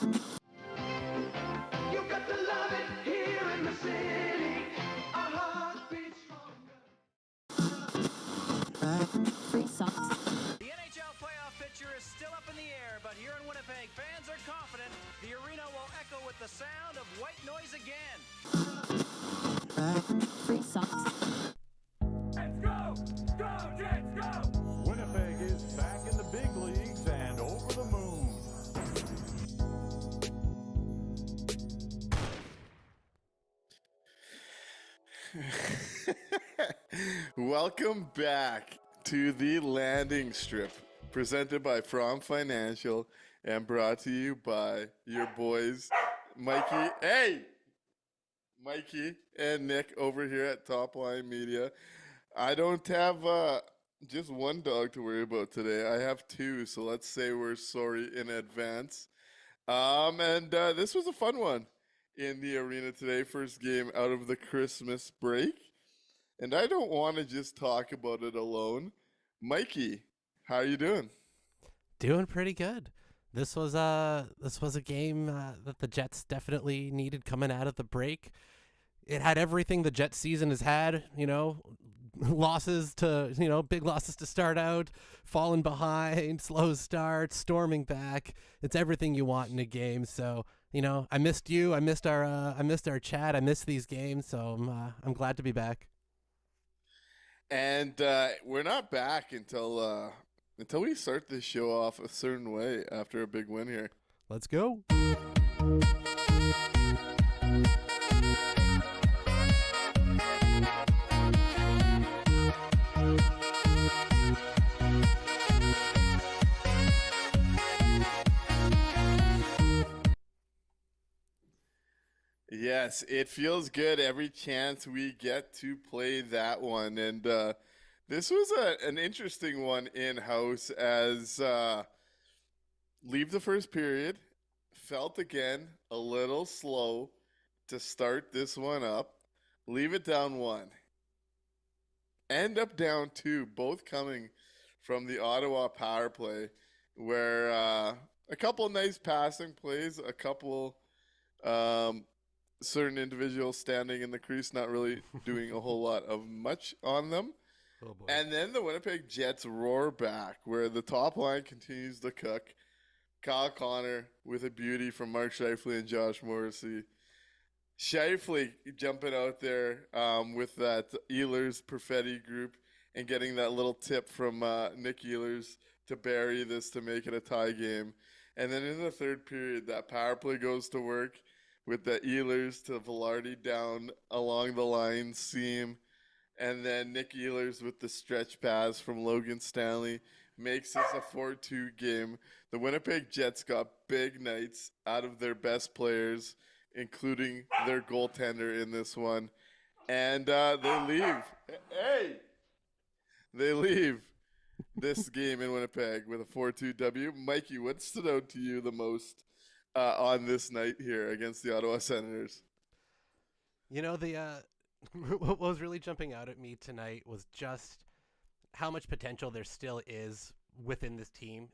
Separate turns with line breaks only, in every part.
You got to love it here in the city. Our heart beats stronger.
The NHL playoff picture is still up in the air, but here in Winnipeg, fans are confident the arena will echo with the sound of white noise again.
Let's go! Go, Jets, go! Winnipeg is back in the big leagues and over the moon.
Welcome back to the landing strip, presented by From Financial and brought to you by your boys, Mikey and Nik over here at Top Line Media. I don't have just one dog to worry about today. I have two, so let's say we're sorry in advance. This was a fun one in the arena today. First game out of the Christmas break. And I don't want to just talk about it alone. Mikey, how are you doing?
Doing pretty good. This was a game that the Jets definitely needed coming out of the break. It had everything the Jets season has had, losses to, big losses to start out, falling behind, slow starts, storming back. It's everything you want in a game. So, I missed you. I missed our chat. I missed these games. So I'm glad to be back.
And we're not back until we start this show off a certain way after a big win here.
Let's go.
Yes, it feels good every chance we get to play that one. And this was an interesting one in-house as leave the first period, felt again a little slow to start this one up, leave it down one, end up down two, both coming from the Ottawa power play, where a couple nice passing plays, a couple certain individuals standing in the crease, not really doing a whole lot of much on them.
Oh boy.
And then the Winnipeg Jets roar back, where the top line continues to cook. Kyle Connor with a beauty from Mark Scheifele and Josh Morrissey. Scheifele jumping out there with that Ehlers Perfetti group and getting that little tip from Nick Ehlers to bury this to make it a tie game. And then in the third period, that power play goes to work with the Ehlers to Velarde down along the line seam. And then Nick Ehlers with the stretch pass from Logan Stanley makes this a 4-2 game. The Winnipeg Jets got big nights out of their best players, including their goaltender in this one. And they leave. They leave this game in Winnipeg with a 4-2 W. Mikey, what stood out to you the most on this night here against the Ottawa Senators?
What was really jumping out at me tonight was just how much potential there still is within this team.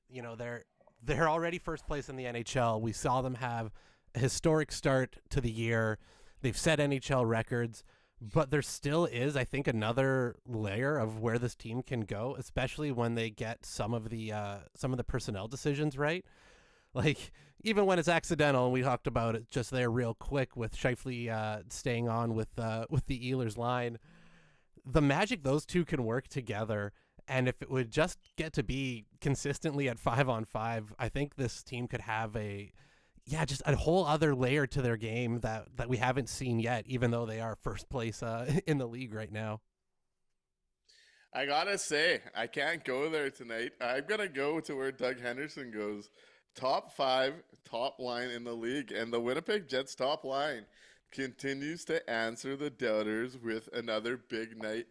They're already first place in the NHL. We saw them have a historic start to the year. They've set NHL records, but there still is, I think, another layer of where this team can go, especially when they get some of the personnel decisions right. Like, even when it's accidental, and we talked about it just there real quick with Scheifele staying on with the Ehlers line, the magic those two can work together. And if it would just get to be consistently at 5-on-5, I think this team could have just a whole other layer to their game that we haven't seen yet, even though they are first place in the league right now.
I gotta say, I can't go there tonight. I'm gonna go to where Doug Henderson goes. Top 5, top line in the league. And the Winnipeg Jets top line continues to answer the doubters with another big night.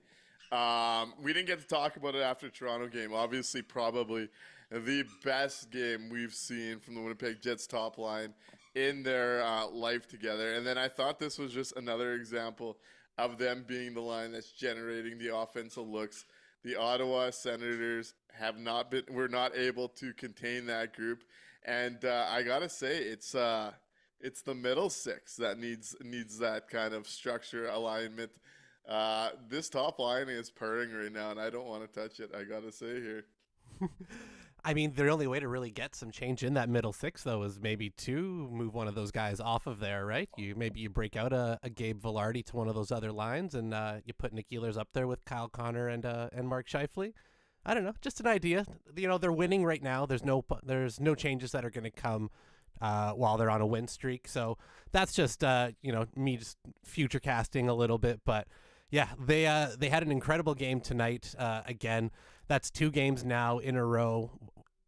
We didn't get to talk about it after Toronto game. Obviously, probably the best game we've seen from the Winnipeg Jets top line in their life together. And then I thought this was just another example of them being the line that's generating the offensive looks. The Ottawa Senators were not able to contain that group. And I gotta say, it's the middle six that needs that kind of structure alignment. This top line is purring right now, and I don't want to touch it. I gotta say here.
I mean, the only way to really get some change in that middle six, though, is maybe to move one of those guys off of there, right? You break out a Gabe Velarde to one of those other lines, and you put Nick Ehlers up there with Kyle Connor and Mark Scheifele. I don't know, just an idea. They're winning right now. There's no changes that are going to come while they're on a win streak. So that's just me just future casting a little bit, but yeah, they had an incredible game tonight. Again, that's 2 games now in a row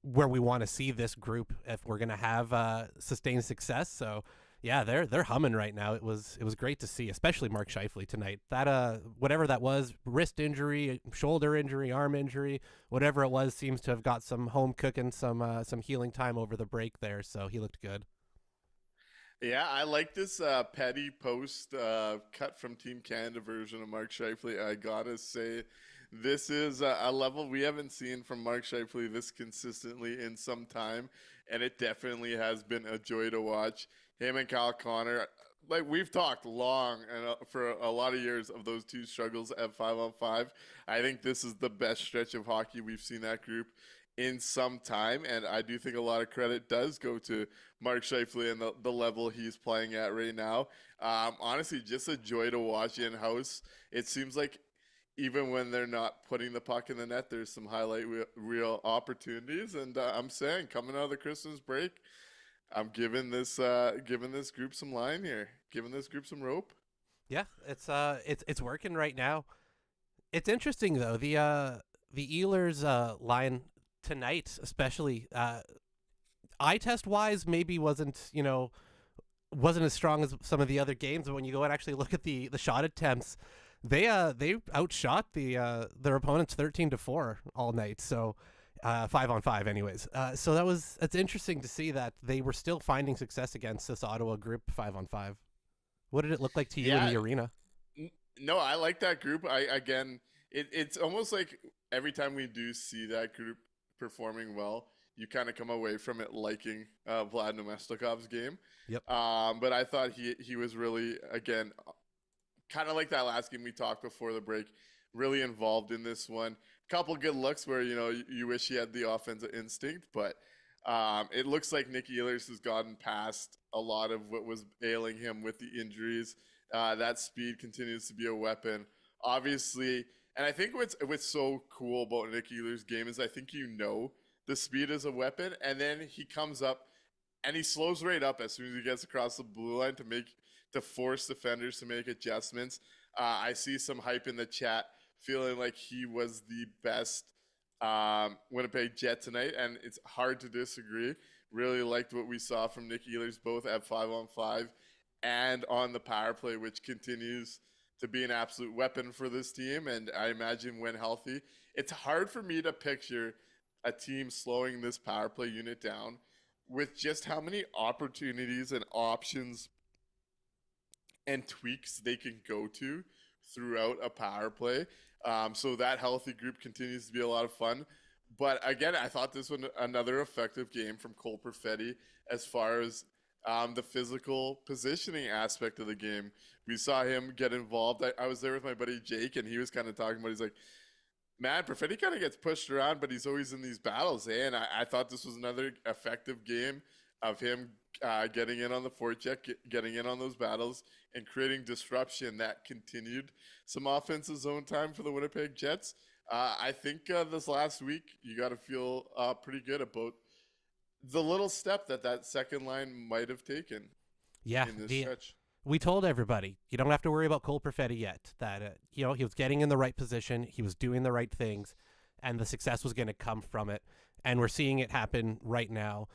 where we want to see this group if we're going to have sustained success. So yeah, they're humming right now. It was great to see, especially Mark Scheifele tonight. That whatever that was, wrist injury, shoulder injury, arm injury, whatever it was, seems to have got some home cooking, some healing time over the break there. So he looked good.
Yeah, I like this petty post cut from Team Canada version of Mark Scheifele. I gotta say, this is a level we haven't seen from Mark Scheifele this consistently in some time, and it definitely has been a joy to watch. Him and Kyle Connor, like we've talked long and for a lot of years of those 2 struggles at 5-on-5. I think this is the best stretch of hockey we've seen that group in some time, and I do think a lot of credit does go to Mark Scheifele and the level he's playing at right now. Honestly, just a joy to watch in-house. It seems like even when they're not putting the puck in the net, there's some highlight reel opportunities, and I'm saying, coming out of the Christmas break, I'm giving this group some line here, giving this group some rope.
Yeah, it's working right now. It's interesting though, the Ehlers line tonight, especially eye test wise, maybe wasn't as strong as some of the other games. But when you go and actually look at the shot attempts, they outshot their opponents 13-4 all night. So 5-on-5 anyways. So it's interesting to see that they were still finding success against this Ottawa group 5-on-5. What did it look like to you in the arena?
No, I like that group. It's almost like every time we do see that group performing well, you kind of come away from it liking Vlad Nemestikov's game.
Yep.
But I thought he was really, again, kind of like that last game we talked before the break, really involved in this one. Couple good looks where, you wish he had the offensive instinct, but it looks like Nick Ehlers has gotten past a lot of what was ailing him with the injuries. That speed continues to be a weapon. Obviously, and I think what's so cool about Nick Ehlers' game is I think the speed is a weapon, and then he comes up and he slows right up as soon as he gets across the blue line to force defenders to make adjustments. I see some hype in the chat feeling like he was the best Winnipeg Jet tonight, and it's hard to disagree. Really liked what we saw from Nick Ehlers both at 5-on-5 and on the power play, which continues to be an absolute weapon for this team. And I imagine when healthy, it's hard for me to picture a team slowing this power play unit down with just how many opportunities and options and tweaks they can go to throughout a power play. So that healthy group continues to be a lot of fun. But again, I thought this was another effective game from Cole Perfetti as far as the physical positioning aspect of the game. We saw him get involved. I was there with my buddy Jake, and he was kind of talking about, he's like, man, Perfetti kind of gets pushed around, but he's always in these battles. And I thought this was another effective game of him getting in on the forecheck, getting in on those battles, and creating disruption that continued some offensive zone time for the Winnipeg Jets. I think this last week, you got to feel pretty good about the little step that second line might have taken in this stretch.
We told everybody, you don't have to worry about Cole Perfetti yet, that he was getting in the right position, he was doing the right things, and the success was going to come from it. And we're seeing it happen right now.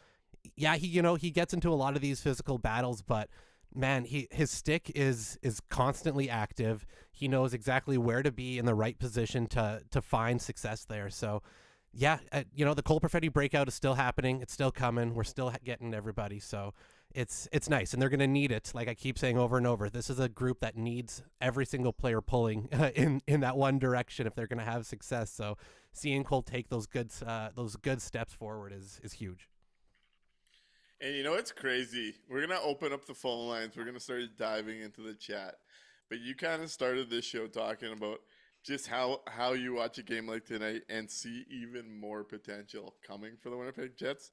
Yeah, he gets into a lot of these physical battles, but man, his stick is constantly active. He knows exactly where to be in the right position to find success there. So yeah, the Cole Perfetti breakout is still happening. It's still coming. We're still getting everybody. So it's nice, and they're going to need it. Like I keep saying over and over, this is a group that needs every single player pulling in that one direction if they're going to have success. So seeing Cole take those good steps forward is huge.
And you know what's crazy? We're going to open up the phone lines. We're going to start diving into the chat. But you kind of started this show talking about just how you watch a game like tonight and see even more potential coming for the Winnipeg Jets.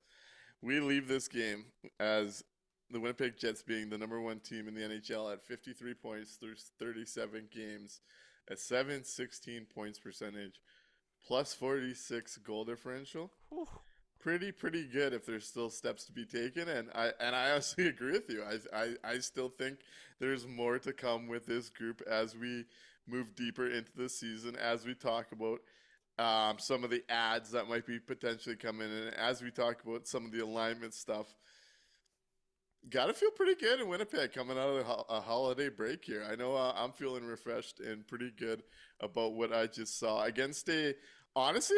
We leave this game as the Winnipeg Jets being the number one team in the NHL at 53 points through 37 games, a 716 points percentage, plus 46 goal differential.
Whew.
Pretty good if there's still steps to be taken, and I honestly agree with you. I still think there's more to come with this group as we move deeper into the season, as we talk about some of the ads that might be potentially coming in, and as we talk about some of the alignment stuff. Got to feel pretty good in Winnipeg coming out of a holiday break here. I know I'm feeling refreshed and pretty good about what I just saw against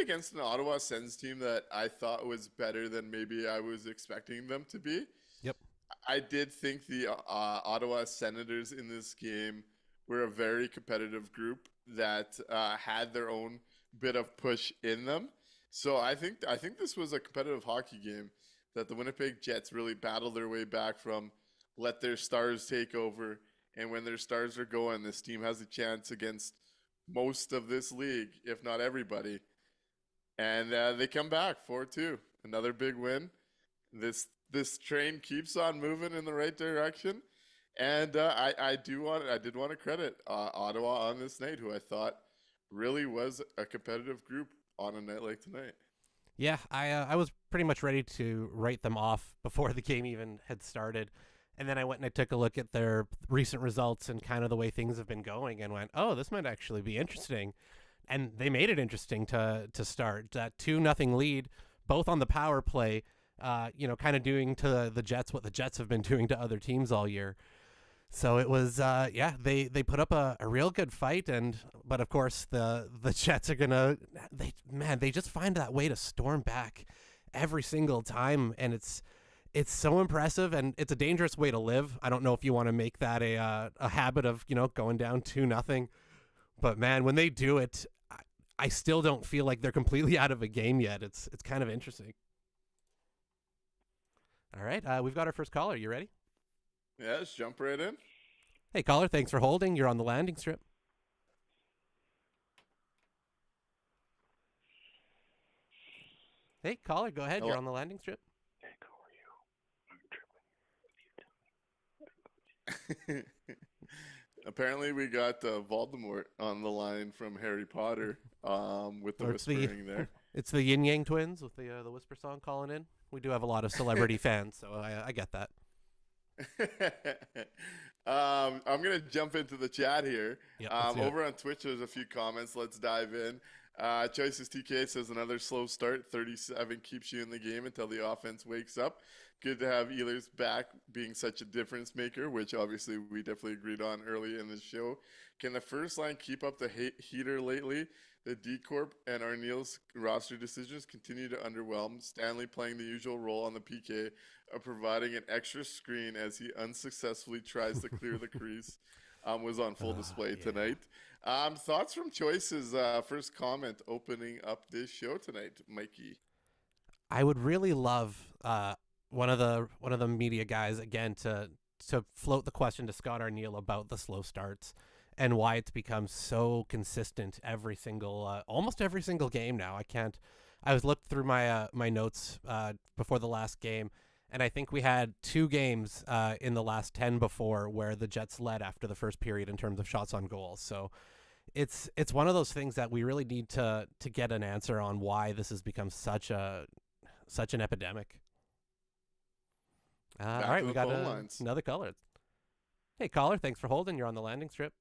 against an Ottawa Sens team that I thought was better than maybe I was expecting them to be.
Yep.
I did think the Ottawa Senators in this game were a very competitive group that had their own bit of push in them. So I think this was a competitive hockey game that the Winnipeg Jets really battled their way back from, let their stars take over, and when their stars are going, this team has a chance against most of this league, if not everybody. And they come back 4-2, another big win. This train keeps on moving in the right direction, and I did want to credit Ottawa on this night, who I thought really was a competitive group on a night like tonight.
Yeah, I was pretty much ready to write them off before the game even had started. And then I went and I took a look at their recent results and kind of the way things have been going and went, oh, this might actually be interesting. And they made it interesting to start. That 2-0 lead, both on the power play, kind of doing to the Jets what the Jets have been doing to other teams all year. So it was, they put up a real good fight, but of course the Jets are gonna, they just find that way to storm back every single time, and it's so impressive, and it's a dangerous way to live. I don't know if you want to make that a habit of going down 2-0, but man, when they do it, I still don't feel like they're completely out of a game yet. It's kind of interesting. All right, we've got our first caller. You ready?
Yeah, let's jump right in.
Hey, caller, thanks for holding. You're on the landing strip. Hey, caller, go ahead.
Hello.
You're on the landing strip.
Apparently, we got Voldemort on the line from Harry Potter with the
Or it's
whispering there.
It's the Yin Yang Twins with the Whisper song calling in. We do have a lot of celebrity fans, so I get that.
I'm going to jump into the chat here.
Yep, let's do it.
Over on Twitch, there's a few comments. Let's dive in. Choices TK says another slow start. 37 keeps you in the game until the offense wakes up. Good to have Ehlers back being such a difference maker, which obviously we definitely agreed on early in the show. Can the first line keep up the heater lately? The D-Corp and Arneal's roster decisions continue to underwhelm. Stanley playing the usual role on the PK of providing an extra screen as he unsuccessfully tries to clear the crease was on full display tonight. Thoughts from Choices, first comment opening up this show tonight, Mikey.
I would really love one of the media guys again to float the question to Scott Arneal about the slow starts and why it's become so consistent every single almost every single game now. I was looked through my my notes before the last game, and I think we had 2 games in the last 10 before where the Jets led after the first period in terms of shots on goal. So it's one of those things that we really need to get an answer on why this has become such an epidemic. All right, we got another caller. Hey, caller, thanks for holding. You're on the landing strip.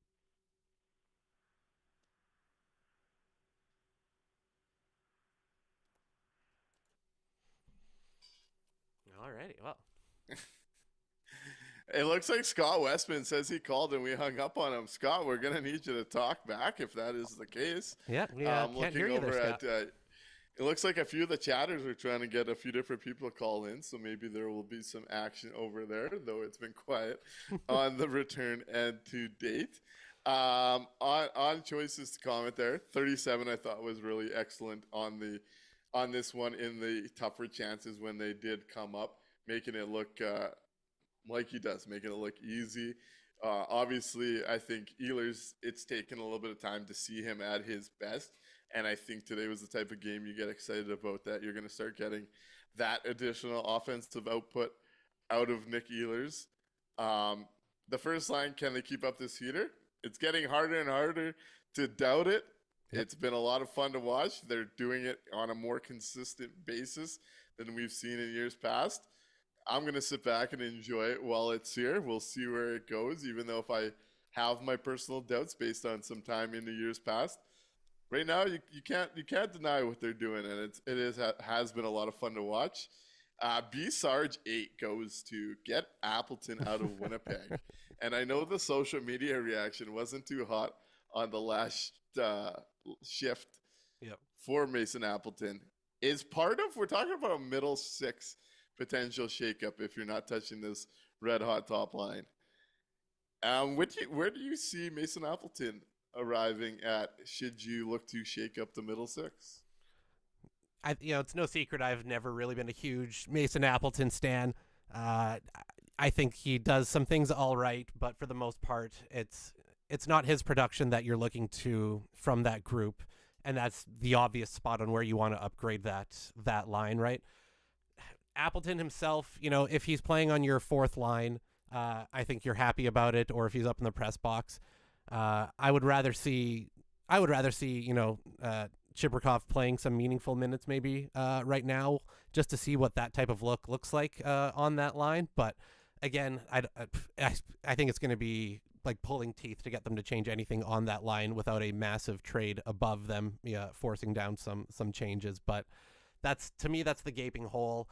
Alrighty, well.
It looks like Scott Westman says he called and we hung up on him. Scott, we're going to need you to talk back if that is the case.
Yeah, can't hear you there, Scott.
It looks like a few of the chatters are trying to get a few different people to call in, so maybe there will be some action over there, though it's been quiet on the return and to date. On Choices to comment there, 37 I thought was really excellent on this one in the tougher chances when they did come up. making it look like he does, making it look easy. Obviously, I think Ehlers, it's taken a little bit of time to see him at his best. And I think today was the type of game you get excited about, that you're going to start getting that additional offensive output out of Nik Ehlers. The first line, can they keep up this heater? It's getting harder and harder to doubt it.
Yep.
It's been a lot of fun to watch. They're doing it on a more consistent basis than we've seen in years past. I'm going to sit back and enjoy it while it's here. We'll see where it goes, even though if I have my personal doubts based on some time in the years past. Right now, you can't deny what they're doing, and has been a lot of fun to watch. B Sarge 8 goes to get Appleton out of Winnipeg. And I know the social media reaction wasn't too hot on the last shift for Mason Appleton. Is part of, we're talking about a middle six potential shakeup if you're not touching this red hot top line. Where do you see Mason Appleton arriving at should you look to shake up the middle six?
It's no secret I've never really been a huge Mason Appleton stan. I think he does some things all right, but for the most part, it's not his production that you're looking to from that group, and that's the obvious spot on where you want to upgrade that line, right? Appleton himself, if he's playing on your fourth line, I think you're happy about it, or if he's up in the press box. I would rather see Chibrikov playing some meaningful minutes maybe right now, just to see what that type of look looks like on that line. But again, I think it's going to be like pulling teeth to get them to change anything on that line without a massive trade above them, forcing down some changes. But to me, that's the gaping hole.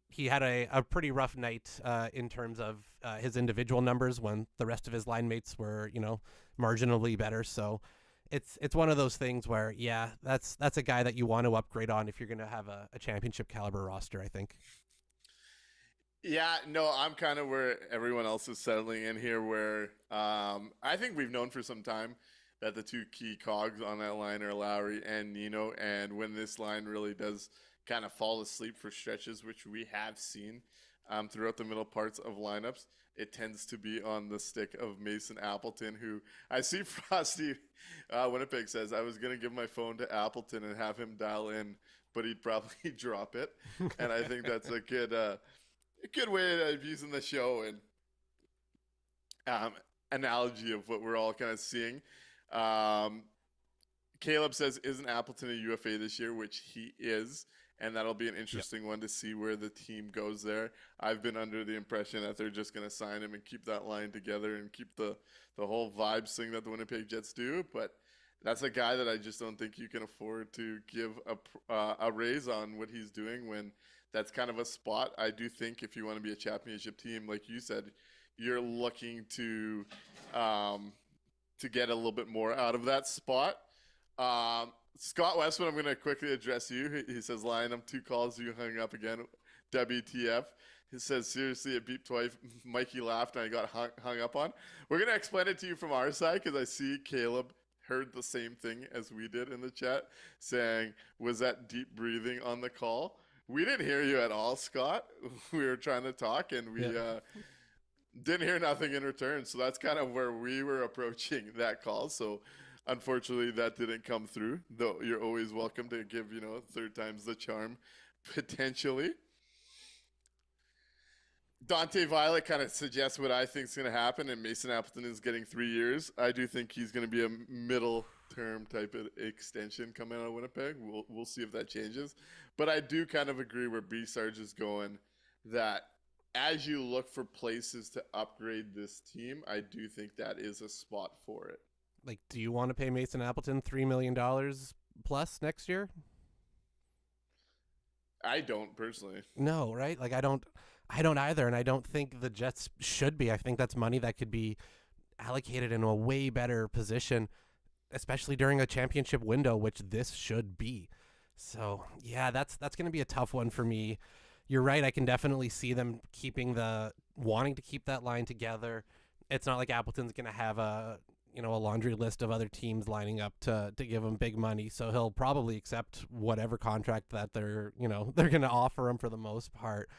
He had a pretty rough night in terms of his individual numbers when the rest of his line mates were, marginally better. So it's one of those things where, that's a guy that you want to upgrade on if you're going to have a championship caliber roster, I think.
Yeah, no, I'm kind of where everyone else is settling in here, where I think we've known for some time that the two key cogs on that line are Lowry and Nino, and when this line really does kind of fall asleep for stretches, which we have seen throughout the middle parts of lineups, it tends to be on the stick of Mason Appleton, who I see Frosty Winnipeg says, I was going to give my phone to Appleton and have him dial in, but he'd probably drop it. And I think that's a good way of using the show and analogy of what we're all kind of seeing. Caleb says, isn't Appleton a UFA this year? Which he is. And that'll be an interesting one to see where the team goes there. I've been under the impression that they're just going to sign him and keep that line together and keep the whole vibes thing that the Winnipeg Jets do. But that's a guy that I just don't think you can afford to give a raise on what he's doing when that's kind of a spot. I do think if you want to be a championship team, like you said, you're looking to get a little bit more out of that spot. Scott Westman, I'm going to quickly address you. He says, Lionel, 2 calls, you hung up again. WTF. He says, seriously, it beeped twice. Mikey laughed and I got hung up on. We're going to explain it to you from our side because I see Caleb heard the same thing as we did in the chat, saying, was that deep breathing on the call? We didn't hear you at all, Scott. We were trying to talk and we didn't hear nothing in return. So that's kind of where we were approaching that call. So unfortunately, that didn't come through, though you're always welcome to give, third time's the charm, potentially. Dante Violet kind of suggests what I think is going to happen, and Mason Appleton is getting 3 years. I do think he's going to be a middle-term type of extension coming out of Winnipeg. We'll see if that changes. But I do kind of agree where B Sarge is going, that as you look for places to upgrade this team, I do think that is a spot for it.
Like, do you want to pay Mason Appleton $3 million plus next year?
I don't personally.
No, right? Like, I don't either, and I don't think the Jets should be. I think that's money that could be allocated in a way better position, especially during a championship window, which this should be. So, yeah, that's going to be a tough one for me. You're right. I can definitely see them wanting to keep that line together. It's not like Appleton's going to have a laundry list of other teams lining up to give him big money. So he'll probably accept whatever contract that they're going to offer him for the most part.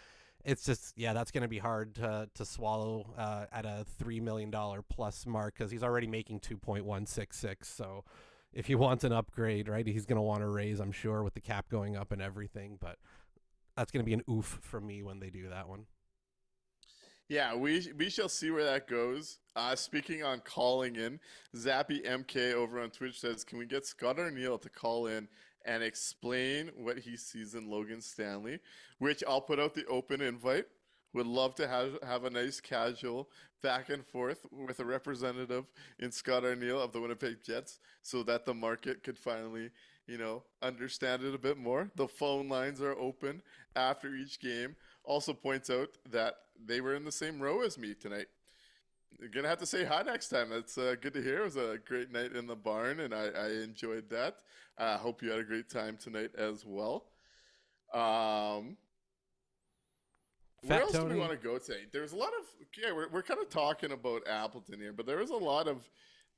it's just, yeah, that's going to be hard to swallow at a $3 million plus mark because he's already making 2.166. So if he wants an upgrade, right, he's going to want to raise, I'm sure, with the cap going up and everything. But that's going to be an oof from me when they do that one.
Yeah, we shall see where that goes. Speaking on calling in, Zappy MK over on Twitch says, can we get Scott Arniel to call in and explain what he sees in Logan Stanley, which I'll put out the open invite. Would love to have a nice casual back and forth with a representative in Scott Arniel of the Winnipeg Jets so that the market could finally, understand it a bit more. The phone lines are open after each game. Also points out that they were in the same row as me tonight. You're going to have to say hi next time. That's good to hear. It was a great night in the barn, and I enjoyed that. I hope you had a great time tonight as well. Where else do we want to go today? There's a lot of we're kind of talking about Appleton here, but there was a lot of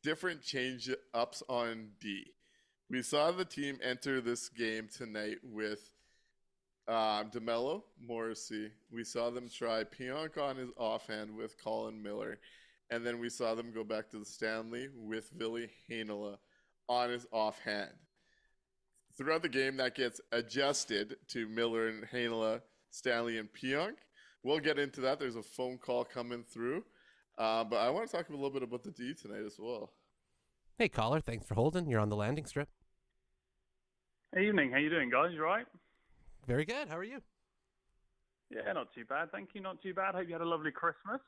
different change ups on D. We saw the team enter this game tonight with DeMello, Morrissey. We saw them try Pionk on his offhand with Colin Miller, and then we saw them go back to the Stanley with Ville Heinola on his offhand. Throughout the game, that gets adjusted to Miller and Heinola, Stanley and Pionk. We'll get into that. There's a phone call coming through. But I want to talk a little bit about the D tonight as well.
Hey, caller. Thanks for holding. You're on the landing strip.
Hey, evening. How you doing, guys? You all right?
Very good. How are you?
Yeah, not too bad. Thank you. Not too bad. Hope you had a lovely Christmas.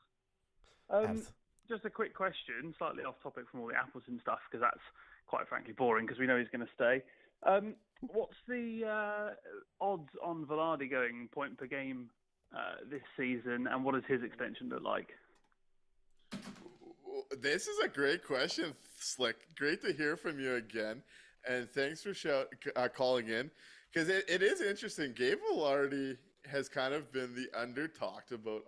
Just a quick question, slightly off topic from all the Appleton stuff, because that's quite frankly boring because we know he's going to stay. What's the odds on Velarde going point per game this season, and what does his extension look like?
This is a great question, Slick. Great to hear from you again, and thanks for calling in, because it is interesting. Gabe Velarde has kind of been the under-talked about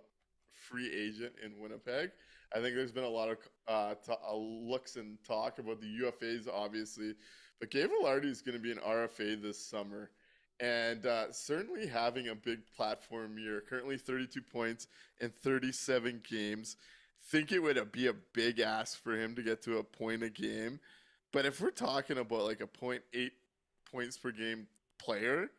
free agent in Winnipeg. I think there's been a lot of looks and talk about the UFAs, obviously, but Gabe Velarde is going to be an RFA this summer. And certainly having a big platform year, currently 32 points in 37 games. Think it would be a big ask for him to get to a point a game. But if we're talking about like a 0.8 points per game player,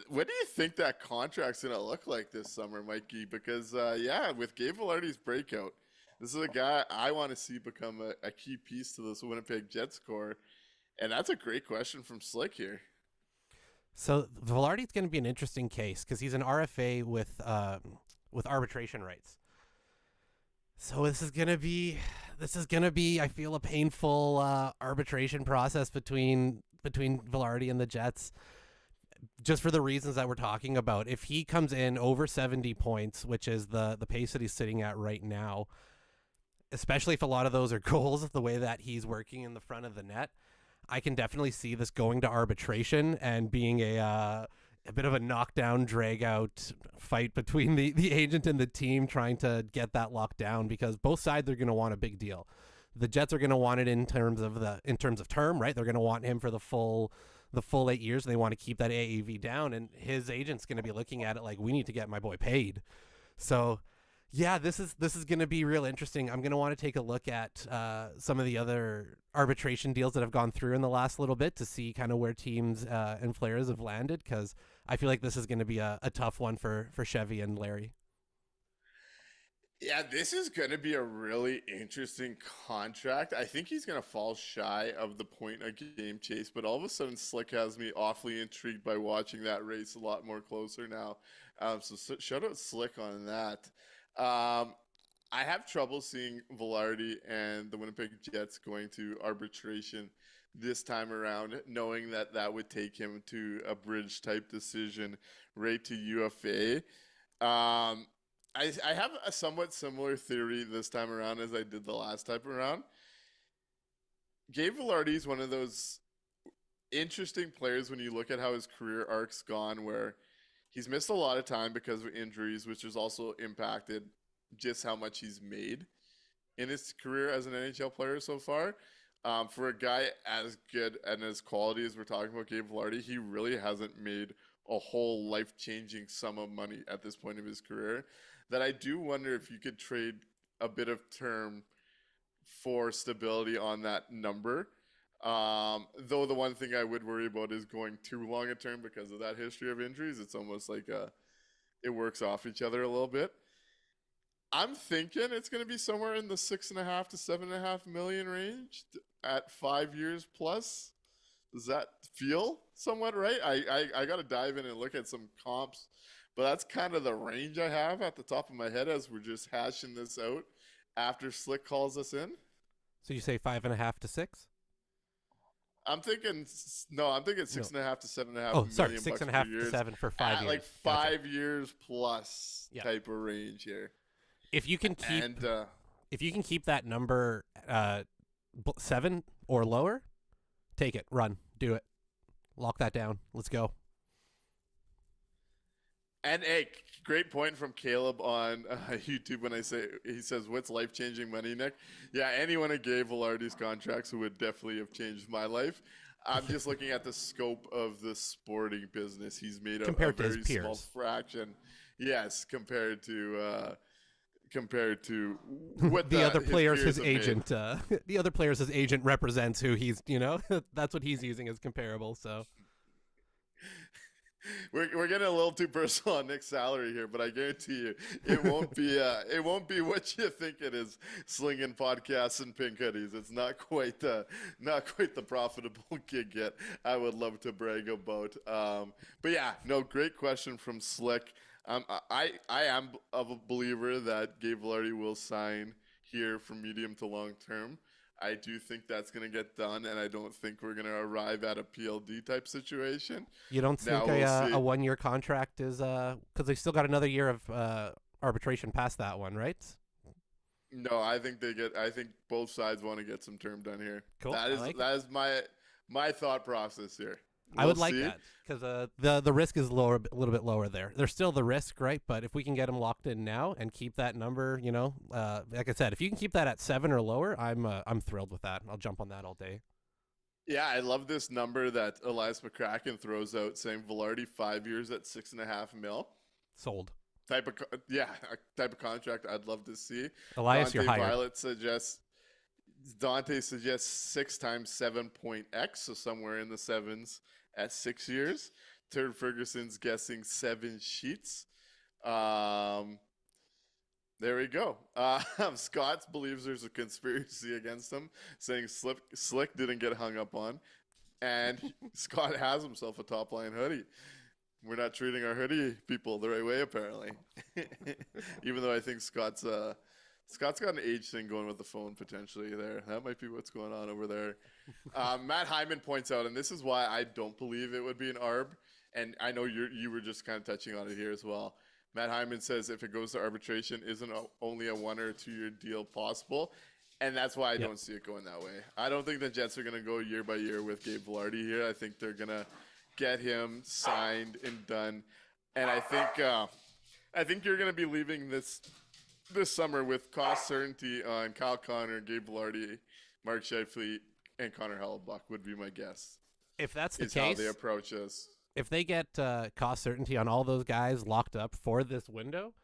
what do you think that contract's going to look like this summer, Mikey? Because, with Gabe Velarde's breakout, this is a guy I want to see become a key piece to this Winnipeg Jets core. And that's a great question from Slick here.
So Velarde's going to be an interesting case because he's an RFA with arbitration rights. So this is gonna be, I feel, a painful arbitration process between Velarde and the Jets, just for the reasons that we're talking about. If he comes in over 70 points, which is the pace that he's sitting at right now, especially if a lot of those are goals, the way that he's working in the front of the net, I can definitely see this going to arbitration and being a bit of a knockdown, drag-out fight between the agent and the team trying to get that locked down, because both sides are going to want a big deal. The Jets are going to want it in terms of term, right? They're going to want him for the full 8 years. They want to keep that AAV down, and his agent's going to be looking at it like, we need to get my boy paid. So, yeah, this is going to be real interesting. I'm going to want to take a look at some of the other arbitration deals that have gone through in the last little bit to see kind of where teams and players have landed, because I feel like this is going to be a tough one for Chevy and Larry.
Yeah, this is going to be a really interesting contract. I think he's going to fall shy of the point a game chase, but all of a sudden Slick has me awfully intrigued by watching that race a lot more closer now. So shout out Slick on that. I have trouble seeing Velarde and the Winnipeg Jets going to arbitration this time around, knowing that would take him to a bridge type decision right to UFA. I have a somewhat similar theory this time around as I did the last time around. Gabe Velarde is one of those interesting players when you look at how his career arc's gone, where he's missed a lot of time because of injuries, which has also impacted just how much he's made in his career as an NHL player so far. For a guy as good and as quality as we're talking about Gabe Velarde, he really hasn't made a whole life-changing sum of money at this point of his career, that I do wonder if you could trade a bit of term for stability on that number. Though the one thing I would worry about is going too long a term because of that history of injuries. It's almost like it works off each other a little bit. I'm thinking it's going to be somewhere in the 6.5 to 7.5 million range at 5 years plus. Does that feel somewhat right? I got to dive in and look at some comps, but that's kind of the range I have at the top of my head as we're just hashing this out after Slick calls us in.
So you say 5.5 to 6?
I'm thinking 6.5 to 7.5.
Oh, sorry,
million
6.5
to
to 7 for 5 years.
Like 5 years plus type of range here.
If you can keep that number 7 or lower, take it, run, do it, lock that down. Let's go.
And a great point from Caleb on YouTube when he says, "What's life-changing money, Nick?" Yeah, anyone who gave Velarde's contracts would definitely have changed my life. I'm just looking at the scope of the sporting business. He's made a very small fraction. Yes, compared to what
the other players his agent the other players his agent represents, who he's that's what he's using as comparable. So
we're getting a little too personal on Nick's salary here, but I guarantee you it won't be what you think it is. Slinging podcasts and pink hoodies, it's not quite the profitable gig yet. I would love to brag about, but yeah, no, great question from Slick. I am of a believer that Gabe Vilardi will sign here for medium to long term. I do think that's going to get done, and I don't think we're going to arrive at a PLD type situation.
You don't think a 1-year contract is because they still got another year of arbitration past that one, right?
No, I think both sides want to get some term done here.
Cool.
That is my thought process here.
I would like that because the risk is a little bit lower there. There's still the risk, right? But if we can get them locked in now and keep that number, like I said, if you can keep that at 7 or lower, I'm thrilled with that. I'll jump on that all day.
Yeah, I love this number that Elias McCracken throws out, saying Vilardi 5 years at 6.5 mil.
Sold.
A type of contract I'd love to see.
Elias, you're hired.
Dante suggests 6 times 7.x, so somewhere in the 7s at 6 years. Turd Ferguson's guessing 7 sheets. There we go. Scott believes there's a conspiracy against him, saying Slick didn't get hung up on. And Scott has himself a top-line hoodie. We're not treating our hoodie people the right way, apparently. Even though I think Scott's got an age thing going with the phone potentially there. That might be what's going on over there. Matt Hyman points out, and this is why I don't believe it would be an ARB, and I know you were just kind of touching on it here as well. Matt Hyman says if it goes to arbitration, isn't only a 1 or 2 year deal possible? And that's why I don't see it going that way. I don't think the Jets are going to go year by year with Gabe Vilardi here. I think they're going to get him signed and done. And I think you're going to be leaving this summer with cost certainty on Kyle Connor, Gabe Vilardi, Mark Scheifele, and Connor Hellebuck would be my guess.
If that's the case,
how they approach us.
If they get cost certainty on all those guys locked up for this window,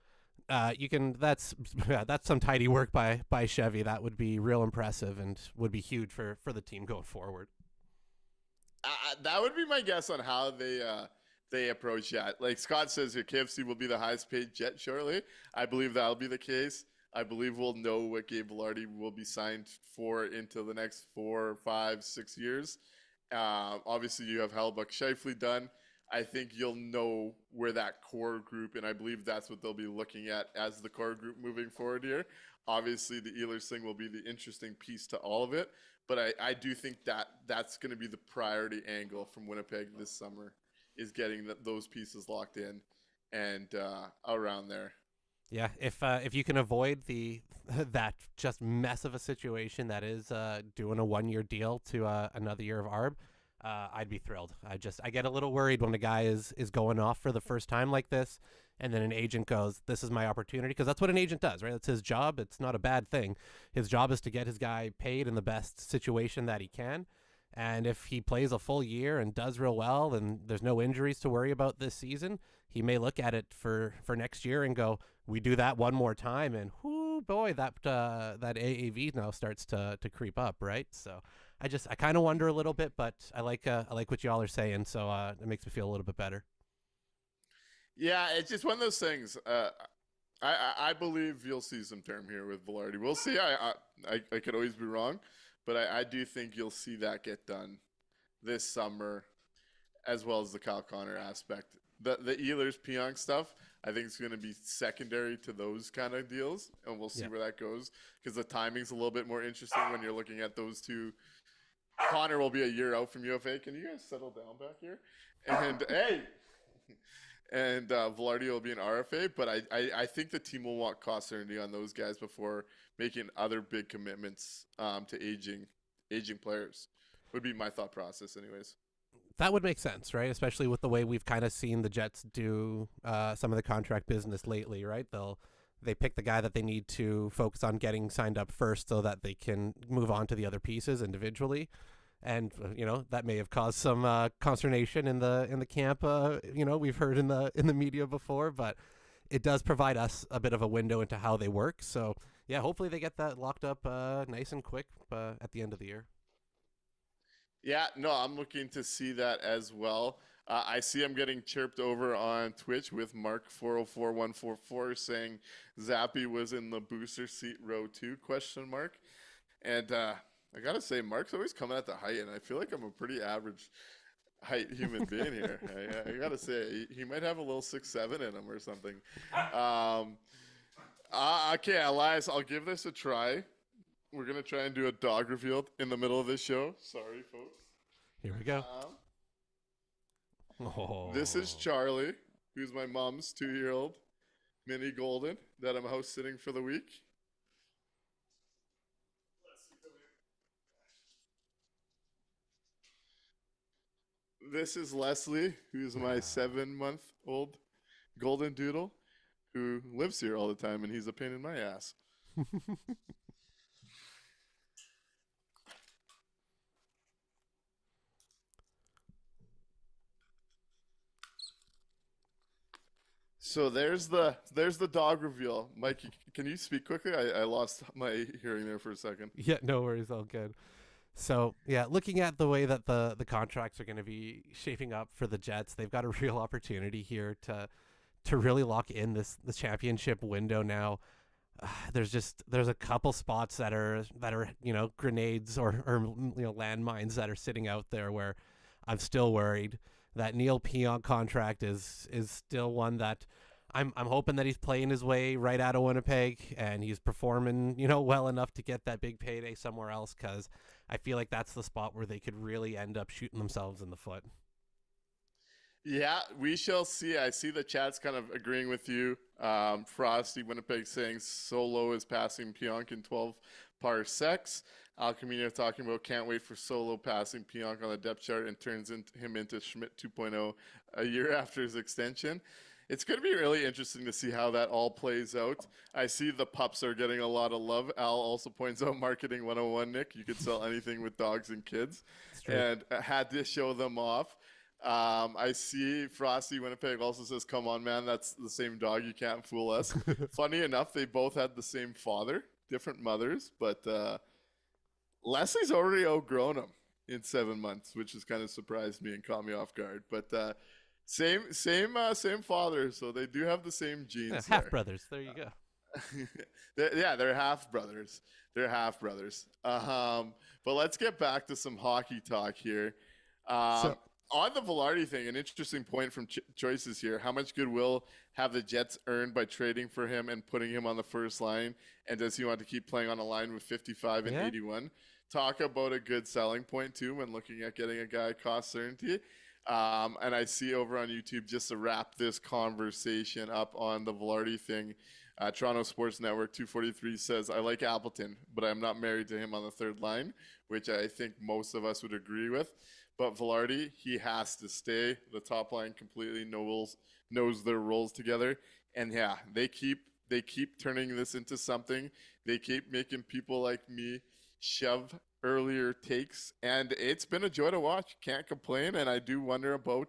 you can. That's some tidy work by Chevy. That would be real impressive and would be huge for the team going forward.
That would be my guess on how they approach that. Like Scott says here, KFC will be the highest paid Jet shortly. I believe that'll be the case. I believe we'll know what Gabe Vilardi will be signed for into the next 4, 5, 6 years. Obviously, you have Hellebuck, Scheifele done. I think you'll know where that core group, and I believe that's what they'll be looking at as the core group moving forward here. Obviously, the Ehlers thing will be the interesting piece to all of it, but I do think that's going to be the priority angle from Winnipeg this summer, is getting those pieces locked in and around there.
Yeah, if you can avoid that just mess of a situation that is doing a 1 year deal to another year of ARB, I'd be thrilled. I get a little worried when a guy is going off for the first time like this, and then an agent goes, "This is my opportunity," because that's what an agent does, right? That's his job. It's not a bad thing. His job is to get his guy paid in the best situation that he can. And if he plays a full year and does real well and there's no injuries to worry about this season, he may look at it for next year and go, we do that one more time, and whoo boy, that AAV now starts to creep up, right? So I kind of wonder a little bit, but I like what y'all are saying, so it makes me feel a little bit better.
Yeah, it's just one of those things. I believe you'll see some term here with Velarde. We'll see. I could always be wrong, but I do think you'll see that get done this summer, as well as the Kyle Connor aspect. The Ehlers Pionk stuff, I think it's going to be secondary to those kind of deals, and we'll see where that goes, because the timing's a little bit more interesting when you're looking at those two. Connor will be a year out from UFA. Can you guys settle down back here? And hey, and Velarde will be an RFA, but I think the team will want cost certainty on those guys before making other big commitments to aging players. Would be my thought process, anyways.
That would make sense, right? Especially with the way we've kind of seen the Jets do some of the contract business lately, right? They pick the guy that they need to focus on getting signed up first so that they can move on to the other pieces individually. And, that may have caused some consternation in the camp, we've heard in the media before, but it does provide us a bit of a window into how they work. So, yeah, hopefully they get that locked up nice and quick at the end of the year.
Yeah, no, I'm looking to see that as well. I see I'm getting chirped over on Twitch with Mark404144 saying Zappy was in the booster seat row 2, ? And I got to say, Mark's always coming at the height, and I feel like I'm a pretty average height human being here. I got to say, he might have a little 6'7" in him or something. Okay, Elias, I'll give this a try. We're going to try and do a dog reveal in the middle of this show. Sorry, folks.
Here we go.
This is Charlie, who's my mom's 2-year-old mini golden that I'm house sitting for the week. This is Leslie, who's my 7-month-old golden doodle who lives here all the time, and he's a pain in my ass. So there's the dog reveal. Mikey, can you speak quickly? I lost my hearing there for a second.
Yeah, no worries, all good. So, yeah, looking at the way that the contracts are going to be shaping up for the Jets, they've got a real opportunity here to really lock in this championship window now. There's a couple spots that are grenades or landmines that are sitting out there where I'm still worried. That Neil Pionk contract is still one that I'm hoping that he's playing his way right out of Winnipeg and he's performing, well enough to get that big payday somewhere else, because I feel like that's the spot where they could really end up shooting themselves in the foot.
Yeah, we shall see. I see the chat's kind of agreeing with you. Frosty Winnipeg saying Solo is passing Pionk in 12 parsecs. Alcamino talking about can't wait for Solo passing Pionk on the depth chart and turns him into Schmidt 2.0 a year after his extension. It's going to be really interesting to see how that all plays out. I see the pups are getting a lot of love. Al also points out marketing 101, Nick. You could sell anything with dogs and kids. And I had to show them off. I see Frosty Winnipeg also says, come on, man, that's the same dog. You can't fool us. Funny enough, they both had the same father, different mothers, but Leslie's already outgrown him in 7 months, which has kind of surprised me and caught me off guard. But same father, so they do have the same genes.
Yeah, half brothers. There you go.
They're half brothers. But let's get back to some hockey talk here. On the Velarde thing, an interesting point from Choices here. How much goodwill have the Jets earned by trading for him and putting him on the first line? And does he want to keep playing on a line with 55 and 81? Talk about a good selling point, too, when looking at getting a guy cost certainty. And I see over on YouTube, just to wrap this conversation up on the Velarde thing, Toronto Sports Network 243 says, I like Appleton, but I'm not married to him on the third line, which I think most of us would agree with. But Velarde, he has to stay. The top line completely knows their roles together. And yeah, they keep turning this into something. They keep making people like me shove earlier takes, and it's been a joy to watch. Can't complain, and I do wonder about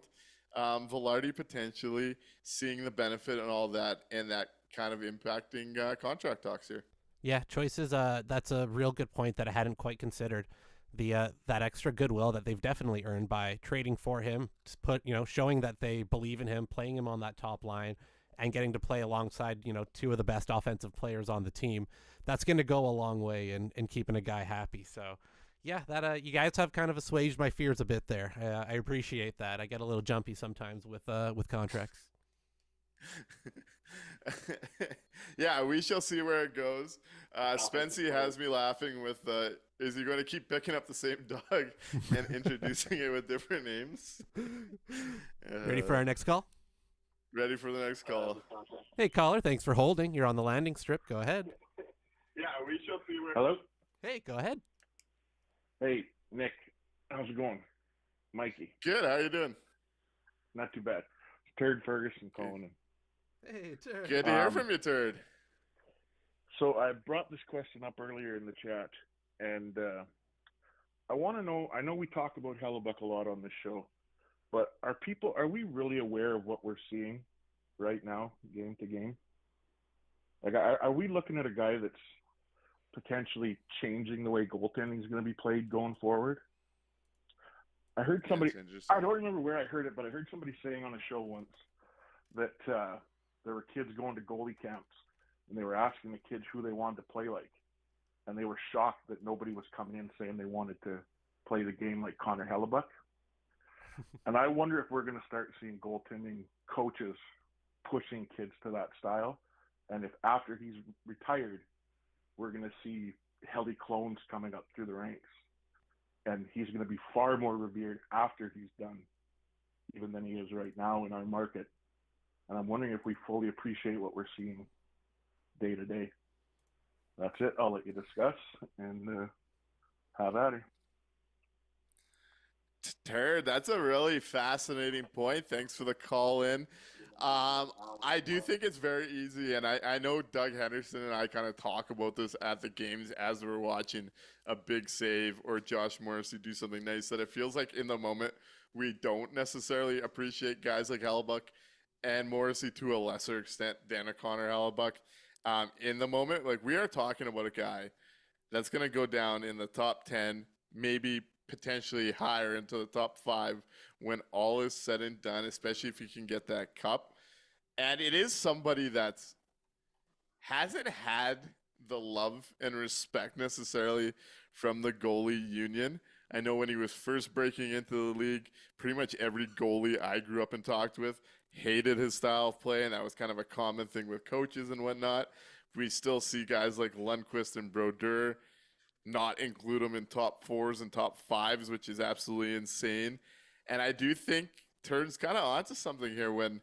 Velarde potentially seeing the benefit and all that, and that kind of impacting contract talks here.
Yeah, choices. That's a real good point that I hadn't quite considered. The that extra goodwill that they've definitely earned by trading for him, showing that they believe in him, playing him on that top line, and getting to play alongside two of the best offensive players on the team. That's going to go a long way in keeping a guy happy. So, yeah, that you guys have kind of assuaged my fears a bit there. I appreciate that. I get a little jumpy sometimes with contracts.
Yeah, we shall see where it goes. Spency has me laughing with is he going to keep picking up the same dog and introducing it with different names?
Ready for our next call?
Ready for the next call.
Hey, caller, thanks for holding. You're on the landing strip. Go ahead.
Yeah, we shall see where.
Hello?
Hey, go ahead.
Hey, Nick. How's it going? Mikey.
Good. How you doing?
Not too bad. Turd Ferguson calling in.
Hey, Turd.
Good to hear from you, Turd.
So I brought this question up earlier in the chat, and I want to know, I know we talk about Hellebuck a lot on this show, but are we really aware of what we're seeing right now, game to game? Like, are we looking at a guy that's potentially changing the way goaltending is going to be played going forward? I heard somebody, I don't remember where I heard it, but I heard somebody saying on a show once that there were kids going to goalie camps, and they were asking the kids who they wanted to play like, and they were shocked that nobody was coming in saying they wanted to play the game like Connor Hellebuck. And I wonder if we're going to start seeing goaltending coaches pushing kids to that style, and if after he's retired, we're going to see Helly clones coming up through the ranks, and he's going to be far more revered after he's done, even than he is right now in our market. And I'm wondering if we fully appreciate what we're seeing day to day. That's it. I'll let you discuss and have at it.
Turd, that's a really fascinating point. Thanks for the call in. I do think it's very easy, and I know Doug Henderson and I kind of talk about this at the games as we're watching a big save or Josh Morrissey do something nice, that it feels like in the moment we don't necessarily appreciate guys like Hellebuck and Morrissey to a lesser extent than a Connor Hellebuck. In the moment, like, we are talking about a guy that's going to go down in the top 10, maybe potentially higher into the top 5 when all is said and done, especially if he can get that cup. And it is somebody that's hasn't had the love and respect necessarily from the goalie union. I know when he was first breaking into the league, pretty much every goalie I grew up and talked with hated his style of play, and that was kind of a common thing with coaches and whatnot. We still see guys like Lundqvist and Brodeur not include him in top 4s and top 5s, which is absolutely insane. And I do think Turd's kind of onto something here when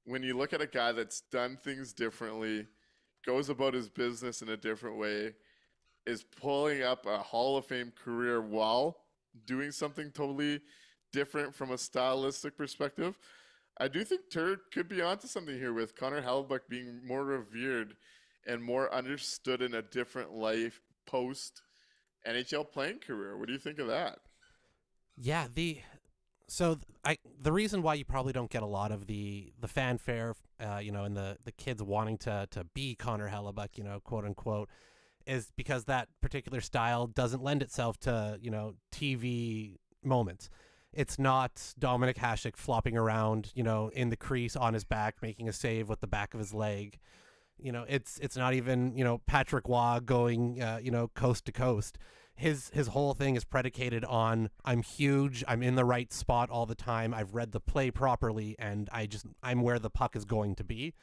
you look at a guy that's done things differently, goes about his business in a different way, is pulling up a Hall of Fame career while doing something totally different from a stylistic perspective. I do think Turd could be onto something here with Connor Hellebuck being more revered and more understood in a different life post NHL playing career. What do you think of that?
Yeah, the reason why you probably don't get a lot of the fanfare, and the kids wanting to be Connor Hellebuck, quote unquote, is because that particular style doesn't lend itself to, TV moments. It's not Dominic Hasek flopping around, in the crease on his back, making a save with the back of his leg. It's not even, Patrick Waugh going, coast to coast. His whole thing is predicated on, I'm huge, I'm in the right spot all the time, I've read the play properly, and I'm where the puck is going to be.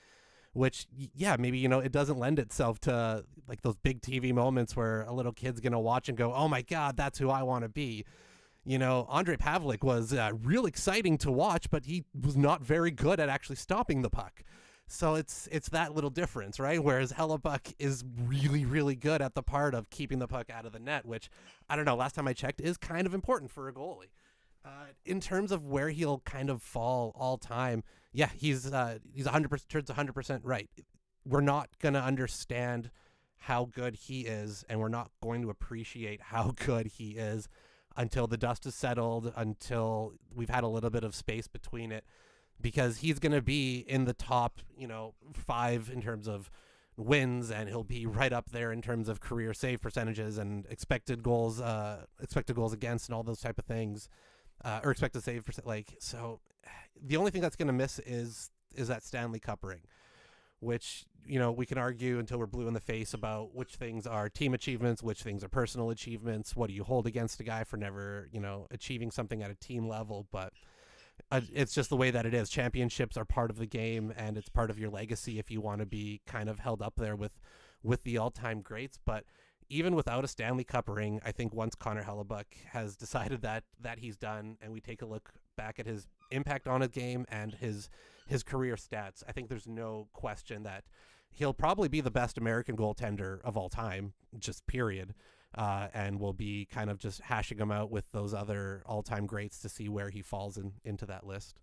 Which, yeah, maybe, it doesn't lend itself to like those big TV moments where a little kid's going to watch and go, oh my God, that's who I want to be. Andrei Pavlik was real exciting to watch, but he was not very good at actually stopping the puck. So it's that little difference, right? Whereas Hellebuck is really, really good at the part of keeping the puck out of the net, which, I don't know, last time I checked, is kind of important for a goalie. In terms of where he'll kind of fall all time, yeah, he's 100%, Turd's 100% right. We're not going to understand how good he is, and we're not going to appreciate how good he is until the dust is settled, until we've had a little bit of space between it, because he's going to be in the top, 5 in terms of wins, and he'll be right up there in terms of career save percentages and expected goals against, and all those type of things, or expected save percent. So the only thing that's going to miss is that Stanley Cup ring, which, we can argue until we're blue in the face about which things are team achievements, which things are personal achievements. What do you hold against a guy for never, achieving something at a team level? But it's just the way that it is. Championships are part of the game, and it's part of your legacy if you want to be kind of held up there with the all-time greats. But even without a Stanley Cup ring, I think once Connor Hellebuck has decided that he's done, and we take a look back at his impact on his game and his career stats, I think there's no question that he'll probably be the best American goaltender of all time, just period. And we'll be kind of just hashing him out with those other all-time greats to see where he falls into that list.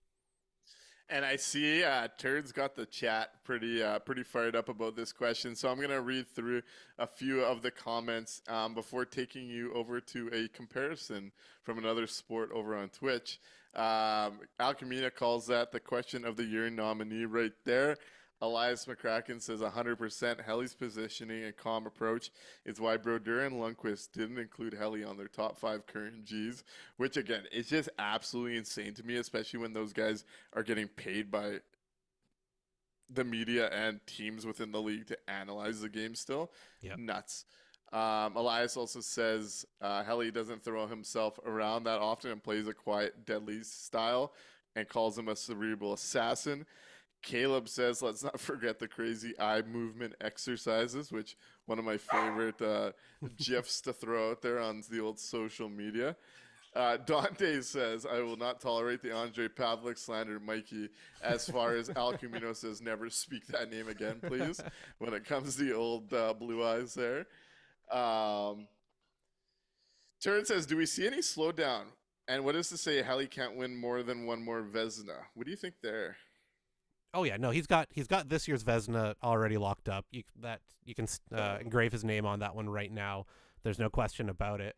And I see Turd's got the chat pretty fired up about this question. So I'm going to read through a few of the comments before taking you over to a comparison from another sport over on Twitch. Alchemina calls that the question of the year nominee right there. Elias McCracken says 100% Helly's positioning and calm approach is why Brodeur and Lundqvist didn't include Helly on their top 5 current Gs, which again, it's just absolutely insane to me, especially when those guys are getting paid by the media and teams within the league to analyze the game still.
Yep.
Nuts. Elias also says Helly doesn't throw himself around that often and plays a quiet, deadly style, and calls him a cerebral assassin. Caleb says, let's not forget the crazy eye movement exercises, which one of my favorite GIFs to throw out there on the old social media. Dante says, I will not tolerate the Andre Pavlik slander, Mikey. As far as Al Camino says, never speak that name again, please, when it comes to the old blue eyes there. Turn says, do we see any slowdown? And what is to say Helly can't win more than one more Vezina? What do you think there?
Oh yeah, no, he's got this year's Vezina already locked up. You can engrave his name on that one right now. There's no question about it.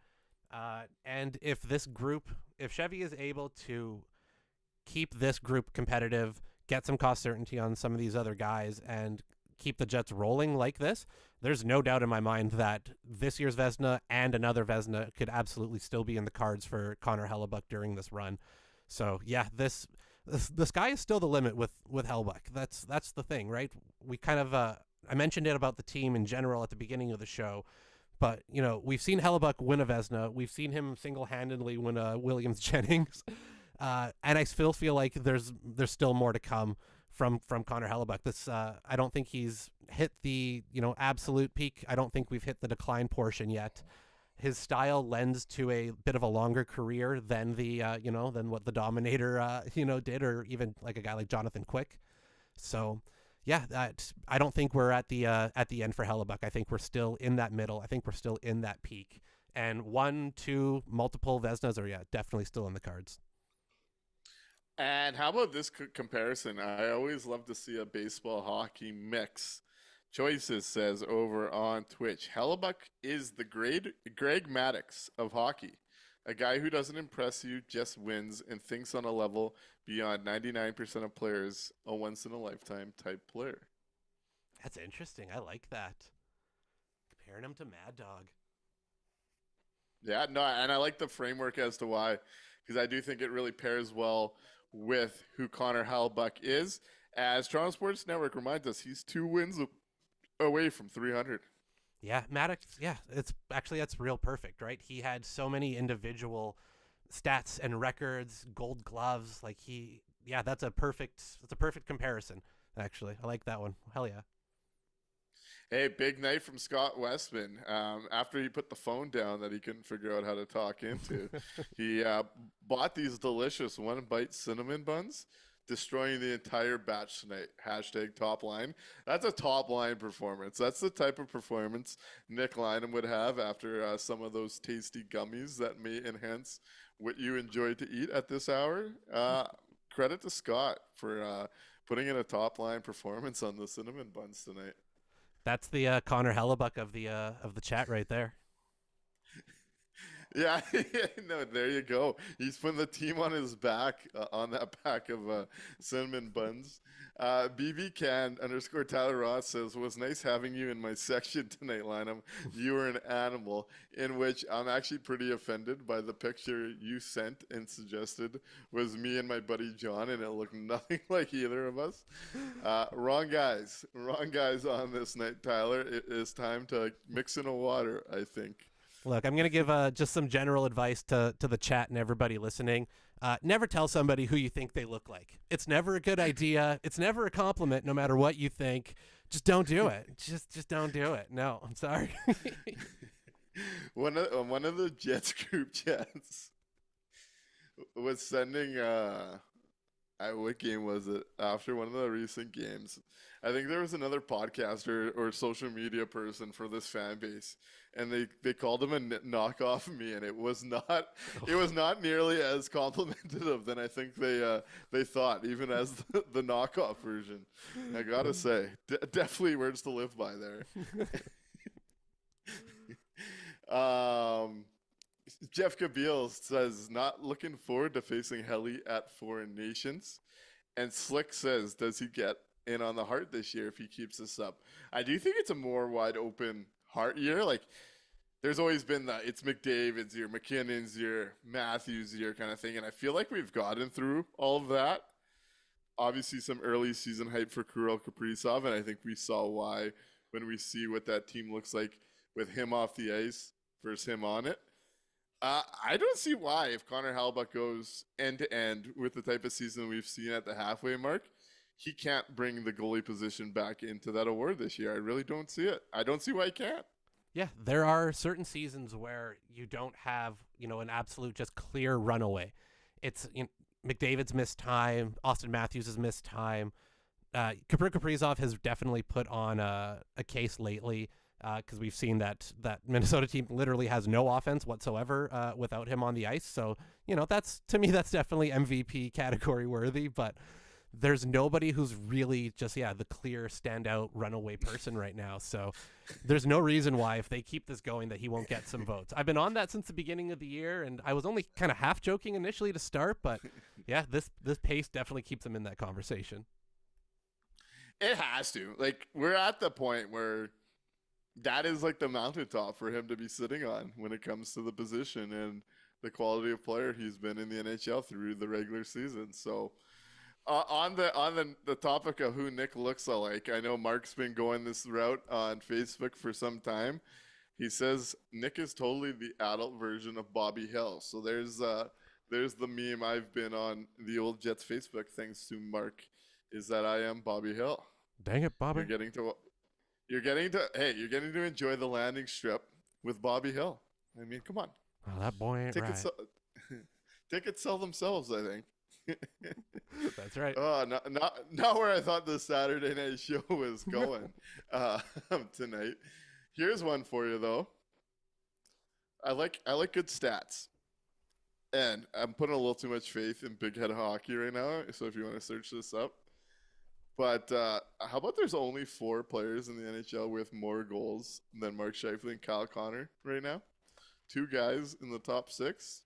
And if Chevy is able to keep this group competitive, get some cost certainty on some of these other guys, and keep the Jets rolling like this, there's no doubt in my mind that this year's Vezina and another Vezina could absolutely still be in the cards for Connor Hellebuck during this run. So yeah, the sky is still the limit with Hellebuck. That's the thing, right? We kind of I mentioned it about the team in general at the beginning of the show, but we've seen Hellebuck win a Vezina. We've seen him single-handedly win a Williams Jennings, and I still feel like there's still more to come from Connor Hellebuck. This I don't think he's hit the absolute peak. I don't think we've hit the decline portion yet. His style lends to a bit of a longer career than than what the Dominator did, or even like a guy like Jonathan Quick. So yeah, I don't think we're at the end for Hellebuck. I think we're still in that middle. I think we're still in that peak, and 1, 2, multiple Vezinas are definitely still in the cards.
And how about this comparison? I always love to see a baseball-hockey mix. Choices says over on Twitch, Hellebuck is the Greg Maddux of hockey, a guy who doesn't impress you, just wins, and thinks on a level beyond 99% of players, a once-in-a-lifetime type player.
That's interesting. I like that. Comparing him to Mad Dog.
Yeah, no, and I like the framework as to why, because I do think it really pairs well with who Connor Hellebuck is. As Toronto Sports Network reminds us, he's 2 wins away from 300.
Yeah, Maddox. Yeah, that's real perfect, right? He had so many individual stats and records, Gold Gloves. That's a perfect comparison. Actually, I like that one. Hell yeah.
Hey, big night from Scott Westman. After he put the phone down that he couldn't figure out how to talk into, he bought these delicious one-bite cinnamon buns, destroying the entire batch tonight. # top line. That's a top line performance. That's the type of performance Nick Lynham would have after some of those tasty gummies that may enhance what you enjoy to eat at this hour. Credit to Scott for putting in a top line performance on the cinnamon buns tonight.
That's the Connor Hellebuck of the chat right there.
Yeah, no, there you go. He's putting the team on his back on that pack of cinnamon buns. BB Can _ Tyler Ross says, was nice having you in my section tonight, Lynham. You were an animal, in which I'm actually pretty offended by the picture you sent and suggested was me and my buddy John, and it looked nothing like either of us. Wrong guys on this night, Tyler. It is time to mix in a water, I think.
Look, I'm going to give just some general advice to the chat and everybody listening. Never tell somebody who you think they look like. It's never a good idea. It's never a compliment, no matter what you think. Just don't do it. Just don't do it. No, I'm sorry.
One of the Jets group chats was sending what game was it? After one of the recent games, I think there was another podcaster or social media person for this fan base, and they called him a knockoff me, and it was not nearly as complimentary than I think they thought, even as the knockoff version. I gotta say, definitely words to live by there. Jeff Kabeel says, not looking forward to facing Helly at Foreign Nations. And Slick says, does he get in on the Hart this year if he keeps this up? I do think it's a more wide open Hart year. Like, there's always been it's McDavid's year, McKinnon's year, Matthews' year kind of thing. And I feel like we've gotten through all of that. Obviously, some early season hype for Kirill Kaprizov, and I think we saw why when we see what that team looks like with him off the ice versus him on it. I don't see why, if Connor Hellebuck goes end-to-end with the type of season we've seen at the halfway mark, he can't bring the goalie position back into that award this year. I really don't see it. I don't see why he can't.
Yeah, there are certain seasons where you don't have, an absolute just clear runaway. It's McDavid's missed time, Austin Matthews has missed time. Kaprizov has definitely put on a case lately. Because we've seen that Minnesota team literally has no offense whatsoever without him on the ice. So, that's definitely MVP category worthy. But there's nobody who's really just, the clear standout runaway person right now. So there's no reason why, if they keep this going, that he won't get some votes. I've been on that since the beginning of the year, and I was only kind of half joking initially to start. But, yeah, this pace definitely keeps him in that conversation.
It has to. Like, we're at the point where that is like the mountaintop for him to be sitting on when it comes to the position and the quality of player he's been in the NHL through the regular season. So on the topic of who Nik looks like, I know Mark's been going this route on Facebook for some time. He says Nik is totally the adult version of Bobby Hill. So there's the meme I've been on the old Jets Facebook thanks to Mark, is that I am Bobby Hill.
Dang it, Bobby.
You're getting to enjoy the landing strip with Bobby Hill. I mean, come on.
Well, that boy ain't right.
Tickets sell themselves, I think.
That's right.
Oh, not where I thought the Saturday night show was going tonight. Here's one for you though. I like good stats, and I'm putting a little too much faith in Big Head Hockey right now. So if you want to search this up. But how about there's only 4 players in the NHL with more goals than Mark Scheifele and Kyle Connor right now? 2 guys in the top 6.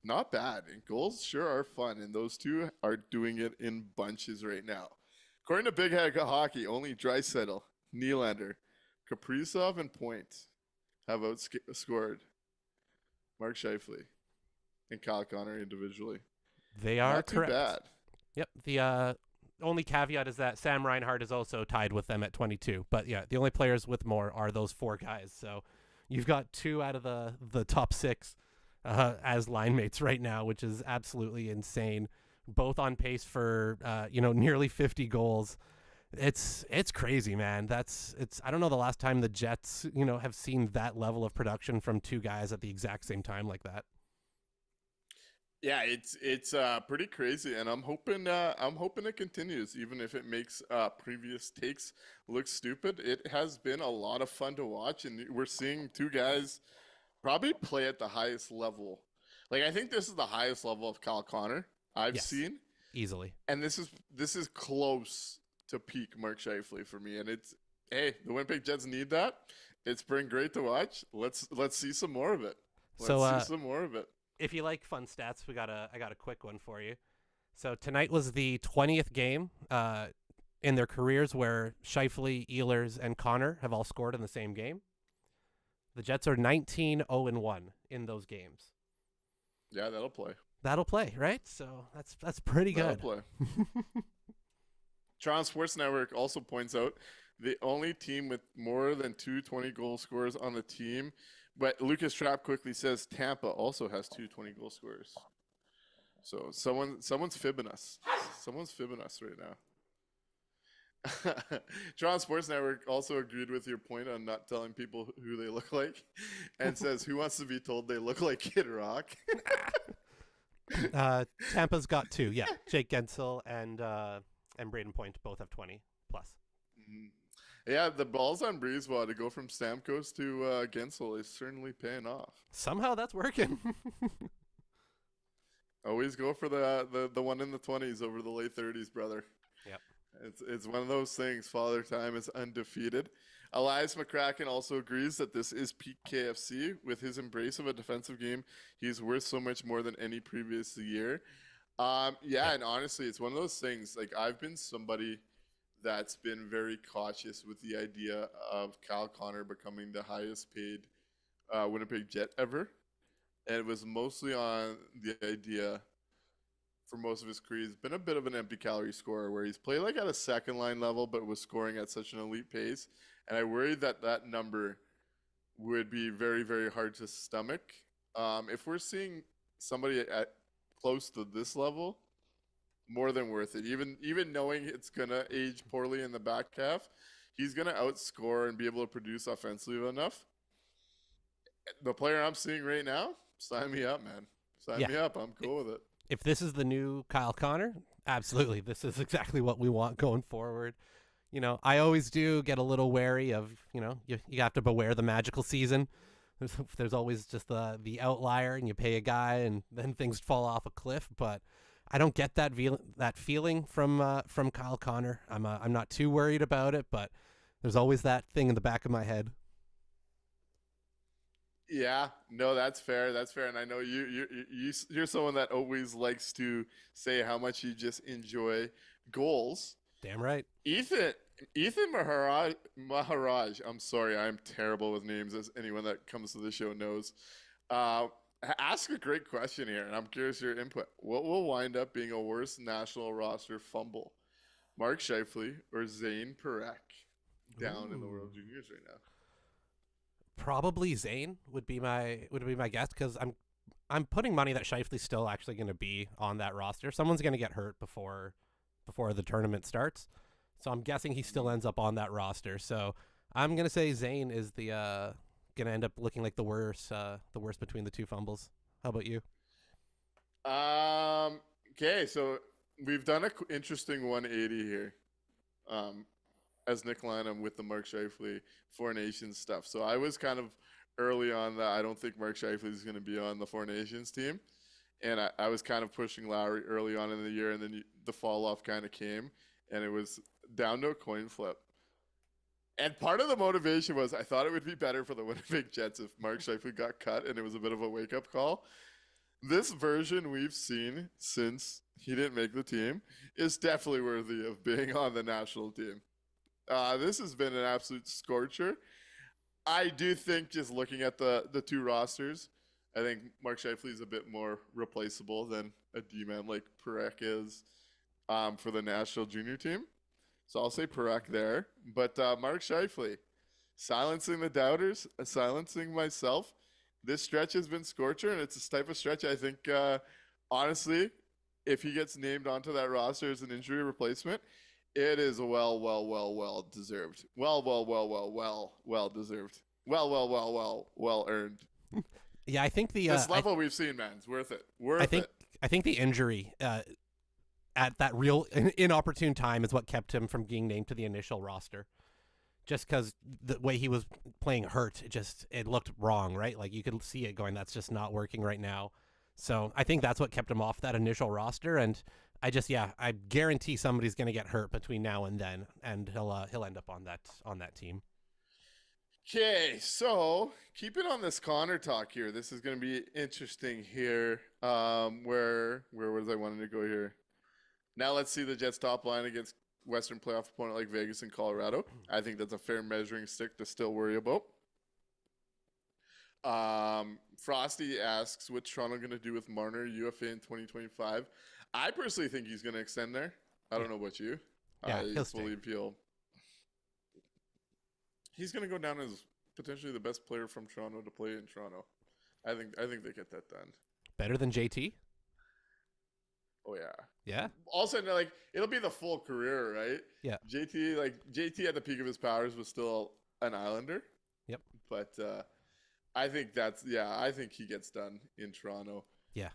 Not bad. And goals sure are fun. And those 2 are doing it in bunches right now. According to Big Head Hockey, only Draisaitl, Nylander, Kaprizov, and Point have outscored Mark Scheifele and Kyle Connor individually.
They are
not
correct.
Too bad.
Yep. The only caveat is that Sam Reinhart is also tied with them at 22. But yeah, the only players with more are those 4 guys. So you've got 2 out of the top 6 as line mates right now, which is absolutely insane. Both on pace for nearly 50 goals. It's crazy, man. I don't know the last time the Jets have seen that level of production from 2 guys at the exact same time like that.
Yeah, it's pretty crazy, and I'm hoping it continues, even if it makes previous takes look stupid. It has been a lot of fun to watch, and we're seeing 2 guys probably play at the highest level. Like, I think this is the highest level of Kyle Connor I've seen
easily,
and this is close to peak Mark Scheifele for me, and Hey, the Winnipeg Jets need that. It's been great to watch. Let's see some more of it. Let's see some more of it.
If you like fun stats, I got a quick one for you. So tonight was the 20th game in their careers where Scheifele, Ehlers, and Connor have all scored in the same game. The Jets are 19-0-1 in those games.
Yeah, that'll play.
That'll play, right? So that's pretty good.
That'll play. Toronto Sports Network also points out the only team with more than 2 20-goal scorers on the team. But Lucas Trapp quickly says Tampa also has 2 20-goal scorers. So someone's fibbing us. Someone's fibbing us right now. Toronto Sports Network also agreed with your point on not telling people who they look like, and says, "Who wants to be told they look like Kid Rock?"
Tampa's got 2. Yeah, Jake Gensel and Braden Point both have 20 plus.
Mm-hmm. Yeah, the balls on Breezewell to go from Stamkos to Gensel is certainly paying off.
Somehow that's working.
Always go for the one in the 20s over the late 30s, brother.
Yep.
It's one of those things. Father Time is undefeated. Elias McCracken also agrees that this is peak KFC. With his embrace of a defensive game, he's worth so much more than any previous year. And honestly, it's one of those things. Like, I've been somebody that's been very cautious with the idea of Kyle Connor becoming the highest paid Winnipeg Jet ever. And it was mostly on the idea for most of his career. He's been a bit of an empty calorie scorer where he's played like at a second line level, but was scoring at such an elite pace. And I worried that number would be very, very hard to stomach. If we're seeing somebody at close to this level, more than worth it. Even knowing it's going to age poorly in the back half, he's going to outscore and be able to produce offensively enough. The player I'm seeing right now, sign me up, man. Sign me up. I'm cool with it.
If this is the new Kyle Connor, absolutely. This is exactly what we want going forward. You know, I always do get a little wary of, you know, you have to beware the magical season. There's always just the outlier, and you pay a guy and then things fall off a cliff. But I don't get that feeling from Kyle Connor. I'm not too worried about it, but there's always that thing in the back of my head.
Yeah, no, that's fair. That's fair. And I know you're someone that always likes to say how much you just enjoy goals.
Damn right.
Ethan Maharaj. I'm sorry, I'm terrible with names, as anyone that comes to the show knows. Ask a great question here, and I'm curious your input. What will wind up being a worse national roster fumble? Mark Scheifele or Zane Parekh down in the World Juniors right now?
Probably Zane would be my guess, because I'm putting money that Scheifele's still actually going to be on that roster. Someone's going to get hurt before the tournament starts, so I'm guessing he still ends up on that roster. So I'm going to say Zane is the going to end up looking like the worst between the two fumbles. How about you?
Okay, so we've done an interesting 180 here. As Nick Lanham with the Mark Scheifele Four Nations stuff. So I was kind of early on that I don't think Mark Scheifele is going to be on the Four Nations team. And I was kind of pushing Lowry early on in the year, and then the fall off kind of came, and it was down to a coin flip. And part of the motivation was I thought it would be better for the Winnipeg Jets if Mark Scheifele got cut, and it was a bit of a wake-up call. This version we've seen since he didn't make the team is definitely worthy of being on the national team. This has been an absolute scorcher. I do think, just looking at the two rosters, I think Mark Scheifele is a bit more replaceable than a D-man like Parekh is for the national junior team. So I'll say Parekh there. But Mark Scheifele, silencing the doubters, silencing myself. This stretch has been scorcher, and it's this type of stretch I think, honestly, if he gets named onto that roster as an injury replacement, it is well deserved. Well deserved. Well earned.
Yeah, I think
this level we've seen, man, it's worth it.
I think the injury at that real inopportune time is what kept him from being named to the initial roster. Just because the way he was playing hurt, it looked wrong, right? Like, you could see it going, that's just not working right now. So I think that's what kept him off that initial roster. And I guarantee somebody's going to get hurt between now and then, and he'll end up on that team.
Okay, so keeping on this Connor talk here, this is going to be interesting here. Where was I wanting to go here? Now let's see the Jets top line against Western playoff opponent like Vegas and Colorado. I think that's a fair measuring stick to still worry about. Frosty asks, what's Toronto going to do with Marner, UFA in 2025? I personally think he's going to extend there. I don't know about you.
Yeah,
I
he'll stay.
believe he's going to go down as potentially the best player from Toronto to play in Toronto. I think they get that done.
Better than JT?
Oh yeah.
Yeah.
Also, like, it'll be the full career, right?
Yeah.
JT at the peak of his powers was still an Islander.
Yep.
But I think I think he gets done in Toronto.
Yeah.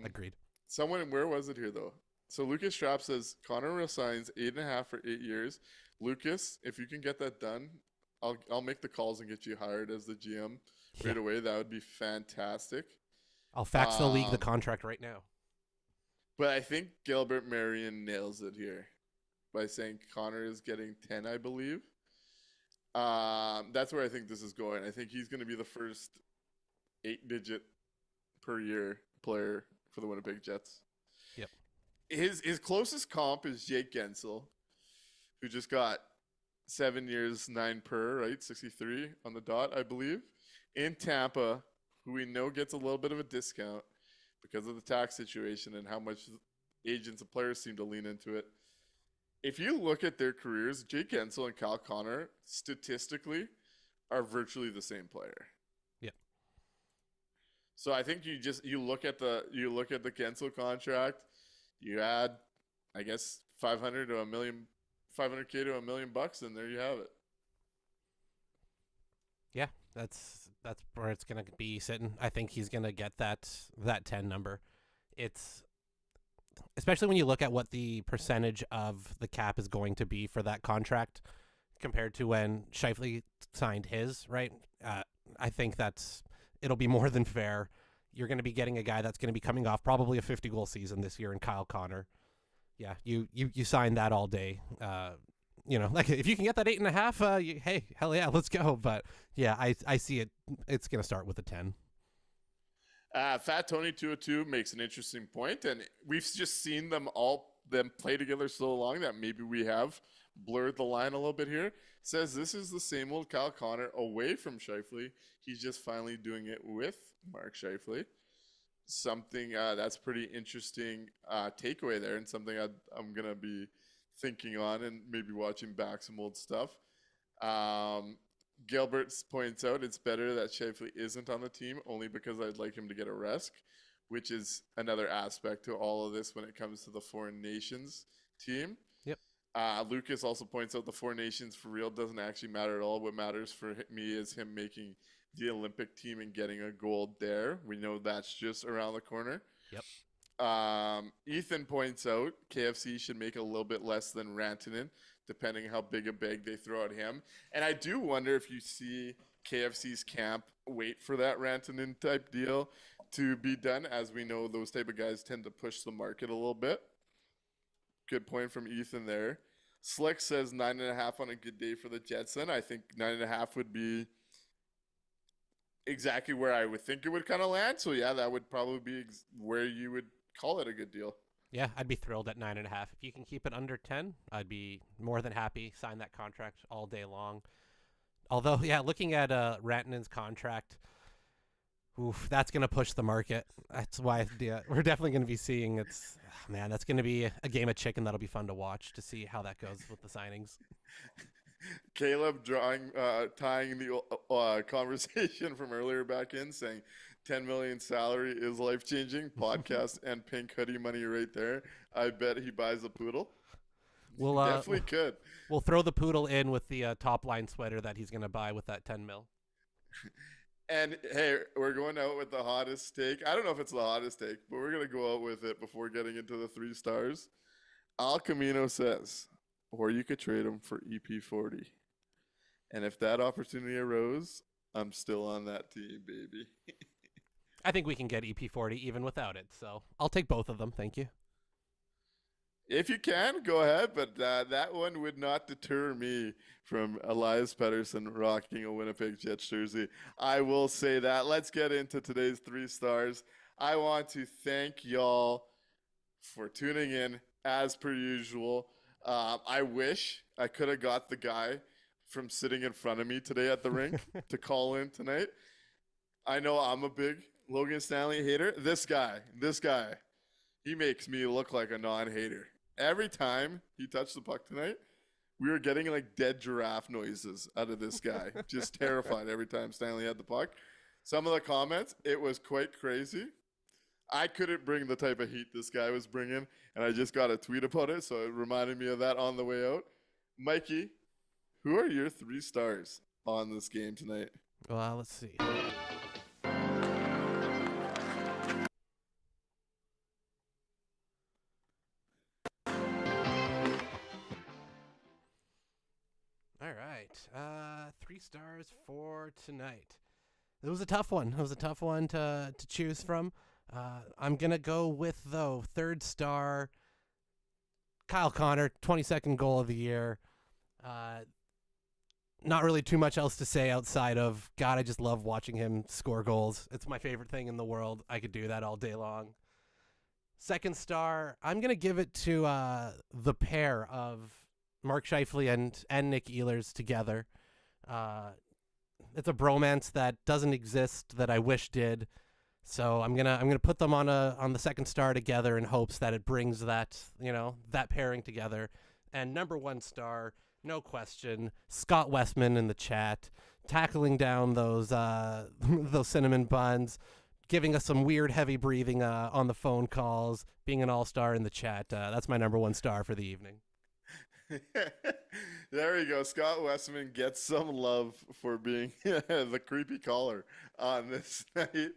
Agreed.
Where was it here though? So Lucas Trapp says Connor resigns 8.5 for 8 years. Lucas, if you can get that done, I'll make the calls and get you hired as the GM right away. That would be fantastic.
I'll fax the league the contract right now.
But I think Gilbert Marion nails it here by saying Connor is getting 10, I believe. That's where I think this is going. I think he's going to be the first 8-digit per year player for the Winnipeg Jets.
Yep.
His closest comp is Jake Gensel, who just got 7 years, 9 per, right? 63 on the dot, I believe. In Tampa, who we know gets a little bit of a discount because of the tax situation and how much agents and players seem to lean into it. If you look at their careers, Jake Gensel and Kyle Connor statistically are virtually the same player.
Yep.
So I think you look at the Gensel contract, you add, I guess, 500 to a million, 500K to $1 million, and there you have it.
Yeah, that's where it's gonna be sitting. I think he's gonna get that 10 number. It's especially when you look at what the percentage of the cap is going to be for that contract compared to when Scheifele signed his, right? I think it'll be more than fair. You're going to be getting a guy that's going to be coming off probably a 50-goal season this year in Kyle Connor. Yeah, you sign that all day. Like if you can get that 8.5, hey, hell yeah, let's go. But yeah, I see it. It's going to start with a 10.
Fat Tony 202 makes an interesting point, and we've just seen them play together so long that maybe we have blurred the line a little bit here. Says this is the same old Kyle Connor away from Scheifele. He's just finally doing it with Mark Scheifele. Something that's pretty interesting takeaway there, and something I'm gonna be thinking on and maybe watching back some old stuff. Gilbert points out it's better that Scheifele isn't on the team only because I'd like him to get a rest, which is another aspect to all of this when it comes to the Foreign Nations team.
Yep.
Lucas also points out the Four Nations for real doesn't actually matter at all. What matters for me is him making the Olympic team and getting a gold there. We know that's just around the corner.
Yep.
Ethan points out KFC should make a little bit less than Rantanen, depending how big a bag they throw at him. And I do wonder if you see KFC's camp wait for that Rantanen type deal to be done. As we know, those type of guys tend to push the market a little bit. Good point from Ethan there. Slick says 9.5 on a good day for the Jets. Then I think 9.5 would be exactly where I would think it would kind of land. So yeah, that would probably be where you would call it a good deal.
Yeah, I'd be thrilled at 9.5. If you can keep it under 10, I'd be more than happy. Sign that contract all day long. Although, yeah, looking at Rantanen's contract, that's going to push the market. That's why we're definitely going to be seeing that's going to be a game of chicken that'll be fun to watch to see how that goes with the signings.
Caleb tying the conversation from earlier back in, saying 10 million salary is life-changing. Podcast and pink hoodie money right there. I bet he buys a poodle.
We'll
definitely could.
We'll throw the poodle in with the top line sweater that he's going to buy with that 10 mil.
And hey, we're going out with the hottest take. I don't know if it's the hottest take, but we're going to go out with it before getting into the 3 stars. Al Camino says, or you could trade him for EP40. And if that opportunity arose, I'm still on that team, baby.
I think we can get EP40 even without it, so I'll take both of them. Thank you.
If you can, go ahead, but that one would not deter me from Elias Pettersson rocking a Winnipeg Jets jersey. I will say that. Let's get into today's 3 stars. I want to thank y'all for tuning in as per usual. I wish I could have got the guy from sitting in front of me today at the rink to call in tonight. I know I'm a big Logan Stanley hater. This guy, he makes me look like a non-hater. Every time he touched the puck tonight, we were getting like dead giraffe noises out of this guy. Just terrified every time Stanley had the puck. Some of the comments, it was quite crazy. I couldn't bring the type of heat this guy was bringing, and I just got a tweet about it, so it reminded me of that on the way out. Mikey, who are your 3 stars on this game tonight?
Well, let's see. All right. 3 stars for tonight. It was a tough one. It was a tough one to choose from. I'm going to go with, though, 3rd star, Kyle Connor, 22nd goal of the year. Not really too much else to say outside of, God, I just love watching him score goals. It's my favorite thing in the world. I could do that all day long. 2nd star, I'm going to give it to the pair of Mark Scheifele and Nik Ehlers together. It's a bromance that doesn't exist that I wish did. So I'm gonna put them on the 2nd star together in hopes that it brings that pairing together. And number 1 star, no question, Scott Westman in the chat, tackling down those those cinnamon buns, giving us some weird heavy breathing on the phone calls, being an all-star in the chat. That's my number 1 star for the evening.
There we go. Scott Westman gets some love for being the creepy caller on this night.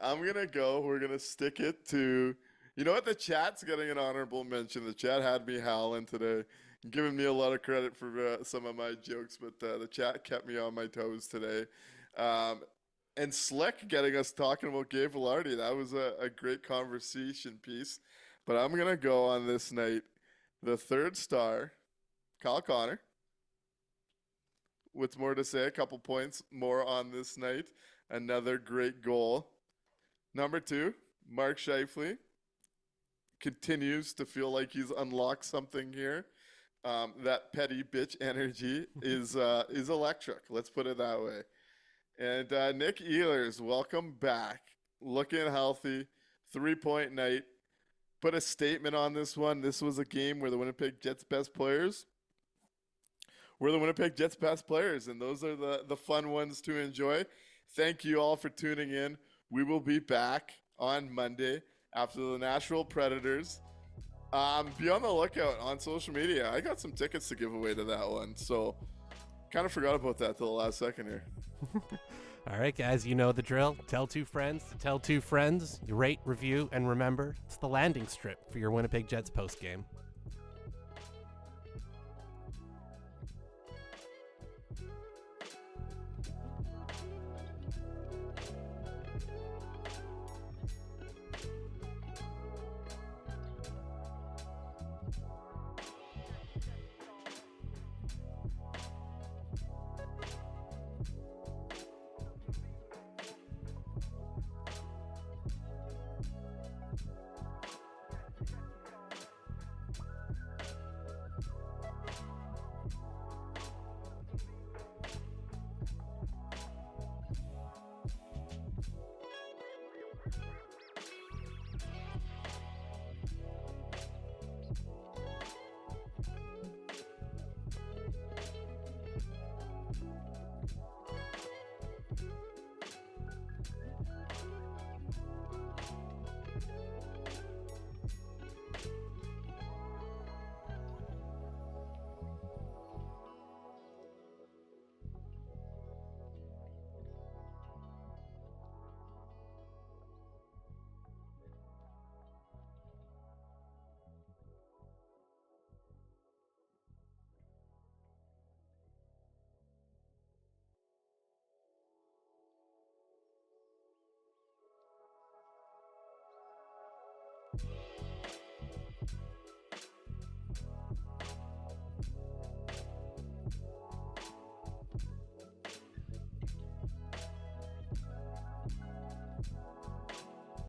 We're going to stick it to, you know what? The chat's getting an honorable mention. The chat had me howling today, giving me a lot of credit for some of my jokes, but the chat kept me on my toes today. And Slick getting us talking about Gabe Velarde. That was a great conversation piece. But I'm going to go on this night, the 3rd star, Kyle Connor. What's more to say? A couple points more on this night. Another great goal. Number 2, Mark Scheifele continues to feel like he's unlocked something here. That petty bitch energy is electric. Let's put it that way. And Nik Ehlers, welcome back. Looking healthy. 3-point night. Put a statement on this one. This was a game where the Winnipeg Jets' best players were the Winnipeg Jets' best players, and those are the fun ones to enjoy. Thank you all for tuning in. We will be back on Monday after the Nashville Predators. Be on the lookout on social media. I got some tickets to give away to that one, so kind of forgot about that till the last second here.
All right, guys, you know the drill. Tell 2 friends to tell 2 friends. You rate, review, and remember, it's the landing strip for your Winnipeg Jets postgame.